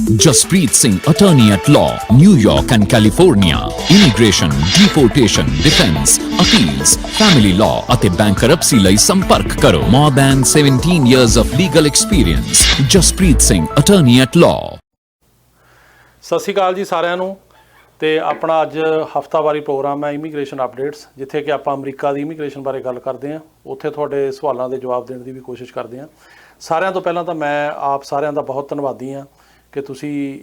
Jaspreet Singh, attorney at law, New York and California. Immigration, deportation, defense, appeals, family law ਅਤੇ bankruptcy ਲਈ ਸੰਪਰਕ ਕਰੋ. More than 17 years of legal experience. Jaspreet Singh, attorney at law. ਸਤਿ ਸ਼੍ਰੀ ਅਕਾਲ ਜੀ ਸਾਰਿਆਂ ਨੂੰ। ਤੇ ਆਪਣਾ ਅੱਜ ਹਫਤਾਵਾਰੀ ਪ੍ਰੋਗਰਾਮ ਹੈ ਇਮੀਗ੍ਰੇਸ਼ਨ ਅਪਡੇਟਸ, ਜਿੱਥੇ ਕਿ ਆਪਾਂ ਅਮਰੀਕਾ ਦੀ ਇਮੀਗ੍ਰੇਸ਼ਨ ਬਾਰੇ ਗੱਲ ਕਰਦੇ ਹਾਂ। ਉੱਥੇ ਤੁਹਾਡੇ ਸਵਾਲਾਂ ਦੇ ਜਵਾਬ ਦੇਣ ਦੀ ਵੀ ਕੋਸ਼ਿਸ਼ ਕਰਦੇ ਹਾਂ। ਸਾਰਿਆਂ ਤੋਂ ਪਹਿਲਾਂ ਤਾਂ ਮੈਂ ਆਪ ਸਾਰਿਆਂ ਦਾ ਬਹੁਤ ਧੰਨਵਾਦੀ ਹਾਂ ਕਿ ਤੁਸੀਂ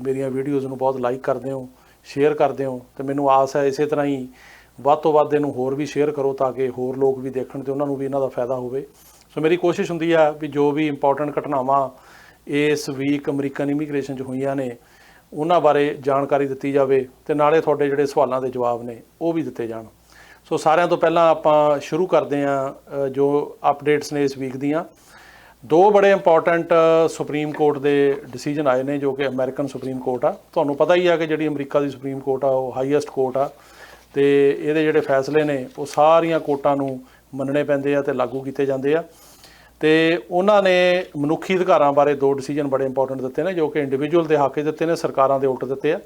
ਮੇਰੀਆਂ ਵੀਡੀਓਜ਼ ਨੂੰ ਬਹੁਤ ਲਾਈਕ ਕਰਦੇ ਹੋ, ਸ਼ੇਅਰ ਕਰਦੇ ਹੋ, ਤੇ ਮੈਨੂੰ ਆਸ ਹੈ ਇਸੇ ਤਰ੍ਹਾਂ ਹੀ ਵੱਧ ਤੋਂ ਵੱਧ ਇਹਨੂੰ ਹੋਰ ਵੀ ਸ਼ੇਅਰ ਕਰੋ ਤਾਂ ਕਿ ਹੋਰ ਲੋਕ ਵੀ ਦੇਖਣ ਤੇ ਉਹਨਾਂ ਨੂੰ ਵੀ ਇਹਨਾਂ ਦਾ ਫਾਇਦਾ ਹੋਵੇ। ਸੋ ਮੇਰੀ ਕੋਸ਼ਿਸ਼ ਹੁੰਦੀ ਹੈ ਵੀ ਜੋ ਵੀ ਇੰਪੋਰਟੈਂਟ ਘਟਨਾਵਾਂ ਇਸ ਵੀਕ ਅਮਰੀਕਨ ਇਮੀਗ੍ਰੇਸ਼ਨ 'ਚ ਹੋਈਆਂ ਨੇ ਉਹਨਾਂ ਬਾਰੇ ਜਾਣਕਾਰੀ ਦਿੱਤੀ ਜਾਵੇ ਤੇ ਨਾਲੇ ਤੁਹਾਡੇ ਜਿਹੜੇ ਸਵਾਲਾਂ ਦੇ ਜਵਾਬ ਨੇ ਉਹ ਵੀ ਦਿੱਤੇ ਜਾਣ। ਸੋ ਸਾਰਿਆਂ ਤੋਂ ਪਹਿਲਾਂ ਆਪਾਂ ਸ਼ੁਰੂ ਕਰਦੇ ਹਾਂ ਜੋ ਅਪਡੇਟਸ ਨੇ ਇਸ ਵੀਕ ਦੀਆਂ। ਦੋ ਬੜੇ ਇੰਪੋਰਟੈਂਟ ਸੁਪਰੀਮ ਕੋਰਟ ਦੇ ਡਿਸੀਜਨ ਆਏ ਨੇ ਜੋ ਕਿ ਅਮਰੀਕਨ ਸੁਪਰੀਮ ਕੋਰਟ ਆ। ਤੁਹਾਨੂੰ ਪਤਾ ਹੀ ਆ ਕਿ ਜਿਹੜੀ ਅਮਰੀਕਾ ਦੀ ਸੁਪਰੀਮ ਕੋਰਟ ਆ ਉਹ ਹਾਈਐਸਟ ਕੋਰਟ ਆ ਤੇ ਇਹਦੇ ਜਿਹੜੇ ਫੈਸਲੇ ਨੇ ਉਹ ਸਾਰੀਆਂ ਕੋਰਟਾਂ ਨੂੰ ਮੰਨਣੇ ਪੈਂਦੇ ਆ ਤੇ ਲਾਗੂ ਕੀਤੇ ਜਾਂਦੇ ਆ। ਤੇ ਉਹਨਾਂ ਨੇ ਮਨੁੱਖੀ ਅਧਿਕਾਰਾਂ ਬਾਰੇ ਦੋ ਡਿਸੀਜਨ ਬੜੇ ਇੰਪੋਰਟੈਂਟ ਦਿੱਤੇ ਨੇ ਜੋ ਕਿ ਇੰਡੀਵਿਜੂਅਲ ਦੇ ਹੱਕ 'ਚ ਦਿੱਤੇ ਨੇ, ਸਰਕਾਰਾਂ ਦੇ ਉਲਟ ਦਿੱਤੇ ਆ।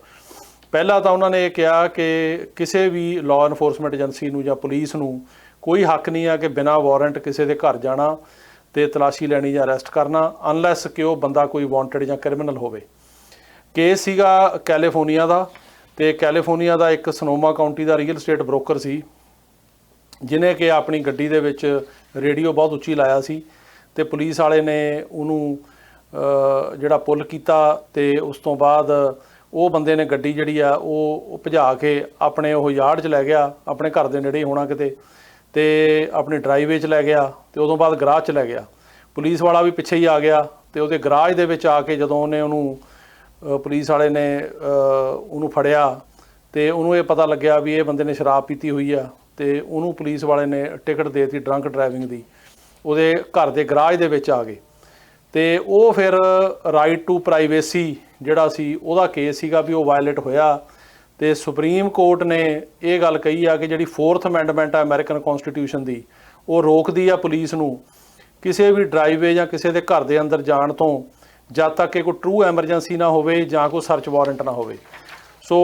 ਪਹਿਲਾਂ ਤਾਂ ਉਹਨਾਂ ਨੇ ਇਹ ਕਿਹਾ ਕਿ ਕਿਸੇ ਵੀ ਲਾਅ ਇਨਫੋਰਸਮੈਂਟ ਏਜੰਸੀ ਨੂੰ ਜਾਂ ਪੁਲਿਸ ਨੂੰ ਕੋਈ ਹੱਕ ਨਹੀਂ ਆ ਕਿ ਬਿਨਾਂ ਵਾਰੰਟ ਕਿਸੇ ਦੇ ਘਰ ਜਾਣਾ ਤੇ ਤਲਾਸ਼ੀ ਲੈਣੀ ਜਾਂ ਅਰੈਸਟ ਕਰਨਾ, ਅਨਲੈਸ ਕਿ ਉਹ ਬੰਦਾ ਕੋਈ ਵਾਂਟਡ ਜਾਂ ਕ੍ਰਿਮੀਨਲ ਹੋਵੇ। ਕੇਸ ਸੀਗਾ ਕੈਲੀਫੋਰਨੀਆ ਦਾ, ਤੇ ਕੈਲੀਫੋਰਨੀਆ ਦਾ ਇੱਕ ਸਨੋਮਾ ਕਾਊਂਟੀ ਦਾ ਰੀਅਲ ਸਟੇਟ ਬ੍ਰੋਕਰ ਸੀ ਜਿਹਨੇ ਕਿ ਆਪਣੀ ਗੱਡੀ ਦੇ ਵਿੱਚ ਰੇਡੀਓ ਬਹੁਤ ਉੱਚੀ ਲਾਇਆ ਸੀ ਤੇ ਪੁਲਿਸ ਵਾਲੇ ਨੇ ਉਹਨੂੰ ਜਿਹੜਾ ਪੁੱਲ ਕੀਤਾ ਤੇ ਉਸ ਤੋਂ ਬਾਅਦ ਉਹ ਬੰਦੇ ਨੇ ਗੱਡੀ ਜਿਹੜੀ ਆ ਉਹ ਭਜਾ ਕੇ ਆਪਣੇ ਉਹ ਯਾਰਡ 'ਚ ਲੈ ਗਿਆ, ਆਪਣੇ ਘਰ ਦੇ ਨੇੜੇ ਹੋਣਾ ਕਿਤੇ, ਤੇ ਆਪਣੀ ਡਰਾਈਵੇ 'ਚ ਲੈ ਗਿਆ ਤੇ ਉਦੋਂ ਬਾਅਦ ਗਰਾਜ 'ਚ ਲੈ ਗਿਆ। ਪੁਲਿਸ ਵਾਲਾ ਵੀ ਪਿੱਛੇ ਹੀ ਆ ਗਿਆ ਤੇ ਉਹਦੇ ਗਰਾਜ ਦੇ ਵਿੱਚ ਆ ਕੇ ਜਦੋਂ ਉਹਨੂੰ ਪੁਲਿਸ ਵਾਲੇ ਨੇ ਉਹਨੂੰ ਫੜਿਆ ਤੇ ਉਹਨੂੰ ਇਹ ਪਤਾ ਲੱਗਿਆ ਵੀ ਇਹ ਬੰਦੇ ਨੇ ਸ਼ਰਾਬ ਪੀਤੀ ਹੋਈ ਆ ਤੇ ਉਹਨੂੰ ਪੁਲਿਸ ਵਾਲੇ ਨੇ ਟਿਕਟ ਦੇ ਦਿੱਤੀ ਡਰੰਕ ਡਰਾਈਵਿੰਗ ਦੀ। ਉਹਦੇ ਘਰ ਦੇ ਗਰਾਜ ਦੇ ਵਿੱਚ ਆ ਗਏ ਤੇ ਉਹ ਫਿਰ ਰਾਈਟ ਟੂ ਪ੍ਰਾਈਵੇਸੀ ਜਿਹੜਾ ਸੀ ਉਹਦਾ ਕੇਸ ਸੀਗਾ ਵੀ ਉਹ ਵਾਇਲੇਟ ਹੋਇਆ। ਤੇ ਸੁਪਰੀਮ ਕੋਰਟ ਨੇ ਇਹ ਗੱਲ ਕਹੀ ਆ ਕਿ ਜਿਹੜੀ 4th ਅਮੈਂਡਮੈਂਟ ਆ ਅਮਰੀਕਨ ਕੌਂਸਟੀਟਿਊਸ਼ਨ ਦੀ ਉਹ ਰੋਕਦੀ ਆ ਪੁਲਿਸ ਨੂੰ ਕਿਸੇ ਵੀ ਡਰਾਈਵੇ ਜਾਂ ਕਿਸੇ ਦੇ ਘਰ ਦੇ ਅੰਦਰ ਜਾਣ ਤੋਂ ਜਦ ਤੱਕ ਕਿ ਕੋਈ ਟਰੂ ਐਮਰਜੈਂਸੀ ਨਾ ਹੋਵੇ ਜਾਂ ਕੋਈ ਸਰਚ ਵਾਰੰਟ ਨਾ ਹੋਵੇ। ਸੋ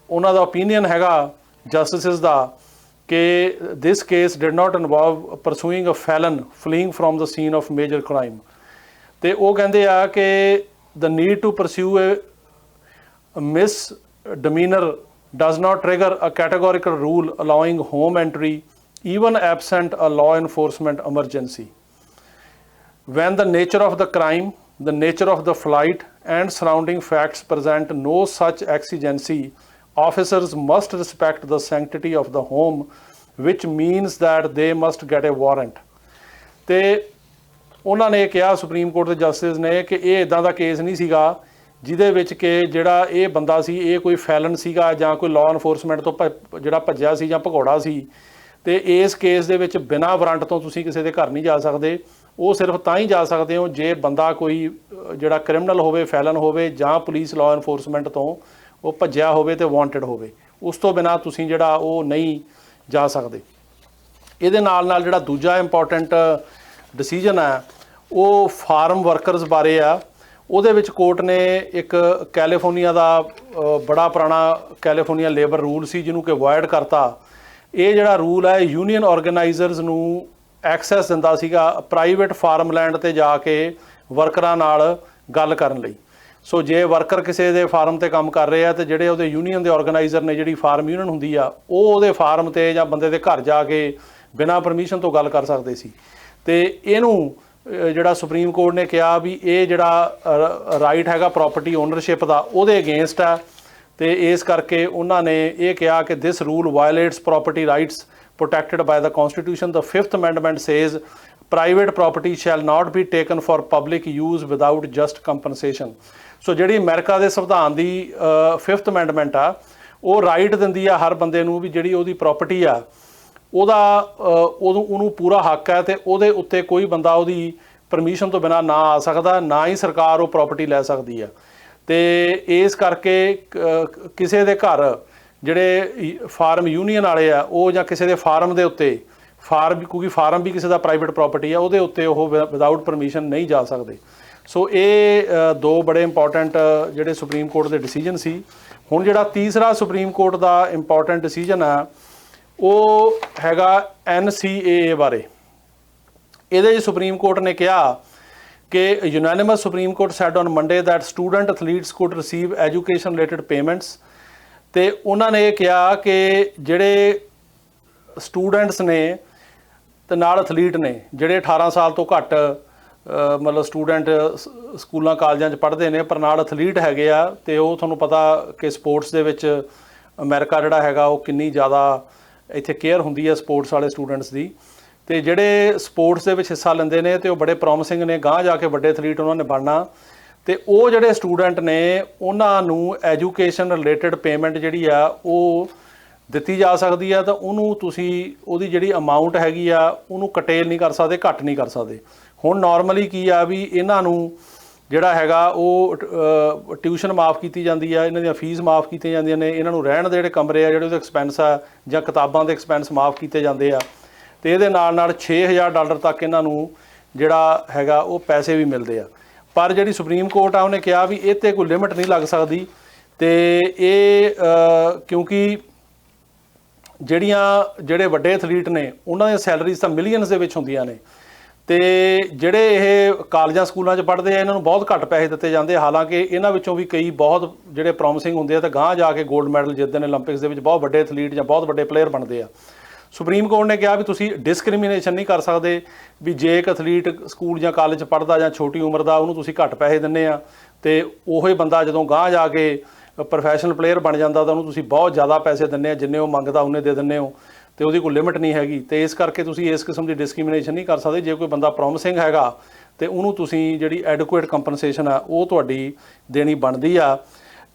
ਉਹਨਾਂ ਦਾ ਓਪੀਨੀਅਨ ਹੈਗਾ ਜਸਟਿਸਿਸ ਦਾ ਕਿ this case did not involve pursuing a felon fleeing from the scene of major crime. ਤੇ ਉਹ ਕਹਿੰਦੇ ਆ ਕਿ the need to pursue a misdemeanor does not trigger a categorical rule allowing home entry even absent a law enforcement emergency. When the nature of the crime, the nature of the flight and surrounding facts present no such exigency, officers must respect the sanctity of the home, which means that they must get a warrant. ਤੇ ਉਹਨਾਂ ਨੇ ਕਿਹਾ supreme court ਦੇ justice ਨੇ ਕਿ ਇਹ ਇਦਾਂ ਦਾ case ਨਹੀਂ ਸੀਗਾ ਜਿਹਦੇ ਵਿੱਚ ਕਿ ਜਿਹੜਾ ਇਹ ਬੰਦਾ ਸੀ ਇਹ ਕੋਈ ਫੈਲਨ ਸੀਗਾ ਜਾਂ ਕੋਈ ਲਾਅ ਇਨਫੋਰਸਮੈਂਟ ਤੋਂ ਜਿਹੜਾ ਭੱਜਿਆ ਸੀ ਜਾਂ ਭਗੌੜਾ ਸੀ। ਤੇ ਇਸ ਕੇਸ ਦੇ ਵਿੱਚ ਬਿਨਾਂ ਵਾਰੰਟ ਤੋਂ ਤੁਸੀਂ ਕਿਸੇ ਦੇ ਘਰ ਨਹੀਂ ਜਾ ਸਕਦੇ। ਉਹ ਸਿਰਫ ਤਾਂ ਹੀ ਜਾ ਸਕਦੇ ਹੋ ਜੇ ਬੰਦਾ ਕੋਈ ਜਿਹੜਾ ਕ੍ਰਿਮੀਨਲ ਹੋਵੇ, ਫੈਲਨ ਹੋਵੇ ਜਾਂ ਪੁਲਿਸ ਲਾਅ ਇਨਫੋਰਸਮੈਂਟ ਤੋਂ ਉਹ ਭੱਜਿਆ ਹੋਵੇ ਤੇ ਵਾਂਟਡ ਹੋਵੇ। ਉਸ ਤੋਂ ਬਿਨਾਂ ਤੁਸੀਂ ਜਿਹੜਾ ਉਹ ਨਹੀਂ ਜਾ ਸਕਦੇ। ਇਹਦੇ ਨਾਲ ਨਾਲ ਜਿਹੜਾ ਦੂਜਾ ਇੰਪੋਰਟੈਂਟ ਡਿਸੀਜਨ ਹੈ ਉਹ ਫਾਰਮ ਵਰਕਰਸ ਬਾਰੇ ਆ। ਉਹਦੇ ਵਿੱਚ ਕੋਰਟ ਨੇ ਇੱਕ ਕੈਲੀਫੋਰਨੀਆ ਦਾ ਬੜਾ ਪੁਰਾਣਾ ਕੈਲੀਫੋਰਨੀਆ ਲੇਬਰ ਰੂਲ ਸੀ ਜਿਹਨੂੰ ਕਿ ਅਵੋਇਡ ਕਰਤਾ। ਇਹ ਜਿਹੜਾ ਰੂਲ ਹੈ ਯੂਨੀਅਨ ਆਰਗੇਨਾਈਜ਼ਰਸ ਨੂੰ ਐਕਸੈਸ ਦਿੰਦਾ ਸੀਗਾ ਪ੍ਰਾਈਵੇਟ ਫਾਰਮ ਲੈਂਡ 'ਤੇ ਜਾ ਕੇ ਵਰਕਰਾਂ ਨਾਲ ਗੱਲ ਕਰਨ ਲਈ। ਸੋ ਜੇ ਵਰਕਰ ਕਿਸੇ ਦੇ ਫਾਰਮ 'ਤੇ ਕੰਮ ਕਰ ਰਹੇ ਆ ਤੇ ਜਿਹੜੇ ਉਹਦੇ ਯੂਨੀਅਨ ਦੇ ਆਰਗੇਨਾਈਜ਼ਰ ਨੇ, ਜਿਹੜੀ ਫਾਰਮ ਯੂਨੀਅਨ ਹੁੰਦੀ ਆ, ਉਹ ਉਹਦੇ ਫਾਰਮ 'ਤੇ ਜਾਂ ਬੰਦੇ ਦੇ ਘਰ ਜਾ ਕੇ ਬਿਨਾਂ ਪਰਮਿਸ਼ਨ ਤੋਂ ਗੱਲ ਕਰ ਸਕਦੇ ਸੀ। ਤੇ ਇਹਨੂੰ ਜਿਹੜਾ ਸੁਪਰੀਮ ਕੋਰਟ ਨੇ ਕਿਹਾ ਵੀ ਇਹ ਜਿਹੜਾ ਰਾਈਟ ਹੈਗਾ ਪ੍ਰੋਪਰਟੀ ਓਨਰਸ਼ਿਪ ਦਾ ਉਹਦੇ ਅਗੇਂਸਟ ਆ। ਤੇ ਇਸ ਕਰਕੇ ਉਹਨਾਂ ਨੇ ਇਹ ਕਿਹਾ ਕਿ this rule violates property rights protected by the Constitution. The 5th Amendment says private property shall not be taken for public use without just compensation. So ਜਿਹੜੀ ਅਮਰੀਕਾ ਦੇ ਸੰਵਿਧਾਨ ਦੀ 5th Amendment ਆ ਉਹ ਰਾਈਟ ਦਿੰਦੀ ਆ ਹਰ ਬੰਦੇ ਨੂੰ ਵੀ ਜਿਹੜੀ ਉਹਦੀ ਪ੍ਰੋਪਰਟੀ ਆ ਉਹਨੂੰ ਪੂਰਾ ਹੱਕ ਹੈ ਤੇ ਉਹਦੇ ਉੱਤੇ ਕੋਈ ਬੰਦਾ ਉਹਦੀ ਪਰਮਿਸ਼ਨ ਤੋਂ ਬਿਨਾਂ ਨਾ ਆ ਸਕਦਾ, ਨਾ ਹੀ ਸਰਕਾਰ ਉਹ ਪ੍ਰੋਪਰਟੀ ਲੈ ਸਕਦੀ ਆ। ਤੇ ਇਸ ਕਰਕੇ ਕਿਸੇ ਦੇ ਘਰ ਜਿਹੜੇ ਫਾਰਮ ਯੂਨੀਅਨ ਵਾਲੇ ਆ ਉਹ ਜਾਂ ਕਿਸੇ ਦੇ ਫਾਰਮ ਦੇ ਉੱਤੇ ਕਿਉਂਕਿ ਫਾਰਮ ਵੀ ਕਿਸੇ ਦਾ ਪ੍ਰਾਈਵੇਟ ਪ੍ਰੋਪਰਟੀ ਆ ਉਹਦੇ ਉੱਤੇ ਉਹ ਵਿਦਆਊਟ ਪਰਮਿਸ਼ਨ ਨਹੀਂ ਜਾ ਸਕਦੇ। ਸੋ ਇਹ ਦੋ ਬੜੇ ਇੰਪੋਰਟੈਂਟ ਜਿਹੜੇ ਸੁਪਰੀਮ ਕੋਰਟ ਦੇ ਡਿਸੀਜਨ ਸੀ। ਹੁਣ ਜਿਹੜਾ ਤੀਸਰਾ ਸੁਪਰੀਮ ਕੋਰਟ ਦਾ ਇੰਪੋਰਟੈਂਟ ਡਿਸੀਜਨ ਆ ਉਹ ਹੈਗਾ NCAA ਬਾਰੇ। ਇਹਦੇ 'ਚ ਸੁਪਰੀਮ ਕੋਰਟ ਨੇ ਕਿਹਾ ਕਿ unanimous Supreme Court said on Monday that student athletes could receive education related payments. ਤੇ ਉਹਨਾਂ ਨੇ ਇਹ ਕਿਹਾ ਕਿ ਜਿਹੜੇ ਸਟੂਡੈਂਟਸ ਨੇ ਤੇ ਨਾਲ ਐਥਲੀਟ ਨੇ ਜਿਹੜੇ 18 ਸਾਲ ਤੋਂ ਘੱਟ ਮਤਲਬ ਸਟੂਡੈਂਟ ਸਕੂਲਾਂ ਕਾਲਜਾਂ 'ਚ ਪੜ੍ਹਦੇ ਨੇ ਪਰ ਨਾਲ ਐਥਲੀਟ ਹੈਗੇ ਆ, ਤੇ ਉਹ ਤੁਹਾਨੂੰ ਪਤਾ ਕਿ ਸਪੋਰਟਸ ਦੇ ਵਿੱਚ ਅਮਰੀਕਾ ਜਿਹੜਾ ਹੈਗਾ ਉਹ ਕਿੰਨੀ ਜ਼ਿਆਦਾ ਇੱਥੇ ਕੇਅਰ ਹੁੰਦੀ ਹੈ ਸਪੋਰਟਸ ਵਾਲੇ ਸਟੂਡੈਂਟਸ ਦੀ। ਤੇ ਜਿਹੜੇ ਸਪੋਰਟਸ ਦੇ ਵਿੱਚ ਹਿੱਸਾ ਲੈਂਦੇ ਨੇ ਤੇ ਉਹ ਬੜੇ ਪ੍ਰੋਮਿਸਿੰਗ ਨੇ, ਗਾਂਹ ਜਾ ਕੇ ਵੱਡੇ ਐਥਲੀਟ ਉਹਨਾਂ ਨੇ ਬਣਨਾ। ਤੇ ਉਹ ਜਿਹੜੇ ਸਟੂਡੈਂਟ ਨੇ ਉਹਨਾਂ ਨੂੰ ਐਜੂਕੇਸ਼ਨ ਰਿਲੇਟਡ ਪੇਮੈਂਟ ਜਿਹੜੀ ਆ ਉਹ ਦਿੱਤੀ ਜਾ ਸਕਦੀ ਆ, ਤਾਂ ਉਹਨੂੰ ਤੁਸੀਂ ਉਹਦੀ ਜਿਹੜੀ ਅਮਾਊਂਟ ਹੈਗੀ ਆ ਉਹਨੂੰ ਕਟੇਲ ਨਹੀਂ ਕਰ ਸਕਦੇ, ਘੱਟ ਨਹੀਂ ਕਰ ਸਕਦੇ। ਹੁਣ ਨਾਰਮਲੀ ਕੀ ਆ ਵੀ ਇਹਨਾਂ ਨੂੰ ਜਿਹੜਾ ਹੈਗਾ ਉਹ ਟਿਊਸ਼ਨ ਮਾਫ ਕੀਤੀ ਜਾਂਦੀ ਆ, ਇਹਨਾਂ ਦੀਆਂ ਫੀਸ ਮਾਫ ਕੀਤੀਆਂ ਜਾਂਦੀਆਂ ਨੇ, ਇਹਨਾਂ ਨੂੰ ਰਹਿਣ ਦੇ ਜਿਹੜੇ ਕਮਰੇ ਆ ਜਿਹੜੇ ਉਹਦੇ ਐਕਸਪੈਂਸ ਆ ਜਾਂ ਕਿਤਾਬਾਂ ਦੇ ਐਕਸਪੈਂਸ ਮਾਫ ਕੀਤੇ ਜਾਂਦੇ ਆ। ਤੇ ਇਹਦੇ ਨਾਲ $6000 ਤੱਕ ਇਹਨਾਂ ਨੂੰ ਜਿਹੜਾ ਹੈਗਾ ਉਹ ਪੈਸੇ ਵੀ ਮਿਲਦੇ ਆ। ਪਰ ਜਿਹੜੀ ਸੁਪਰੀਮ ਕੋਰਟ ਆ ਉਹਨੇ ਕਿਹਾ ਵੀ ਇਹ 'ਤੇ ਕੋਈ ਲਿਮਿਟ ਨਹੀਂ ਲੱਗ ਸਕਦੀ। ਤੇ ਇਹ ਕਿਉਂਕਿ ਜਿਹੜੇ ਵੱਡੇ ਐਥਲੀਟ ਨੇ ਉਹਨਾਂ ਦੀਆਂ ਸੈਲਰੀਜ਼ ਤਾਂ ਮਿਲੀਅਨਸ ਦੇ ਵਿੱਚ ਹੁੰਦੀਆਂ ਨੇ, ਤੇ ਜਿਹੜੇ ਇਹ ਕਾਲਜਾਂ ਸਕੂਲਾਂ 'ਚ ਪੜ੍ਹਦੇ ਆ ਇਹਨਾਂ ਨੂੰ ਬਹੁਤ ਘੱਟ ਪੈਸੇ ਦਿੱਤੇ ਜਾਂਦੇ। ਹਾਲਾਂਕਿ ਇਹਨਾਂ ਵਿੱਚੋਂ ਵੀ ਕਈ ਬਹੁਤ ਜਿਹੜੇ ਪ੍ਰੋਮਿਸਿੰਗ ਹੁੰਦੇ ਆ ਤੇ ਗਾਂਹ ਜਾ ਕੇ ਗੋਲਡ ਮੈਡਲ ਜਿੱਤਦੇ ਨੇ ਓਲੰਪਿਕਸ ਦੇ ਵਿੱਚ, ਬਹੁਤ ਵੱਡੇ ਐਥਲੀਟ ਜਾਂ ਬਹੁਤ ਵੱਡੇ ਪਲੇਅਰ ਬਣਦੇ ਆ। ਸੁਪਰੀਮ ਕੋਰਟ ਨੇ ਕਿਹਾ ਵੀ ਤੁਸੀਂ ਡਿਸਕ੍ਰਿਮੀਨੇਸ਼ਨ ਨਹੀਂ ਕਰ ਸਕਦੇ ਵੀ ਜੇ ਇੱਕ ਐਥਲੀਟ ਸਕੂਲ ਜਾਂ ਕਾਲਜ 'ਚ ਪੜ੍ਹਦਾ ਜਾਂ ਛੋਟੀ ਉਮਰ ਦਾ ਉਹਨੂੰ ਤੁਸੀਂ ਘੱਟ ਪੈਸੇ ਦਿੰਦੇ ਆ, ਤੇ ਉਹੀ ਬੰਦਾ ਜਦੋਂ ਗਾਂਹ ਜਾ ਕੇ ਪ੍ਰੋਫੈਸ਼ਨਲ ਪਲੇਅਰ ਬਣ ਜਾਂਦਾ ਤਾਂ ਉਹਨੂੰ ਤੁਸੀਂ ਬਹੁਤ ਜ਼ਿਆਦਾ ਪੈਸੇ ਦਿੰਦੇ ਆ, ਜਿੰਨੇ ਉਹ ਮੰਗਦਾ ਉਹਨੇ ਦੇ ਦਿੰਦੇ ਹੋ, ਤੇ ਉਹਦੀ ਕੋਈ ਲਿਮਿਟ ਨਹੀਂ ਹੈਗੀ। ਤੇ ਇਸ ਕਰਕੇ ਤੁਸੀਂ ਇਸ ਕਿਸਮ ਦੀ ਡਿਸਕ੍ਰਿਮੀਨੇਸ਼ਨ ਨਹੀਂ ਕਰ ਸਕਦੇ। ਜੇ ਕੋਈ ਬੰਦਾ ਪ੍ਰੋਮਿਸਿੰਗ ਹੈਗਾ ਤੇ ਉਹਨੂੰ ਤੁਸੀਂ ਜਿਹੜੀ ਐਡੁਕੁਏਟ ਕੰਪਨਸੇਸ਼ਨ ਆ ਉਹ ਤੁਹਾਡੀ ਦੇਣੀ ਬਣਦੀ ਆ।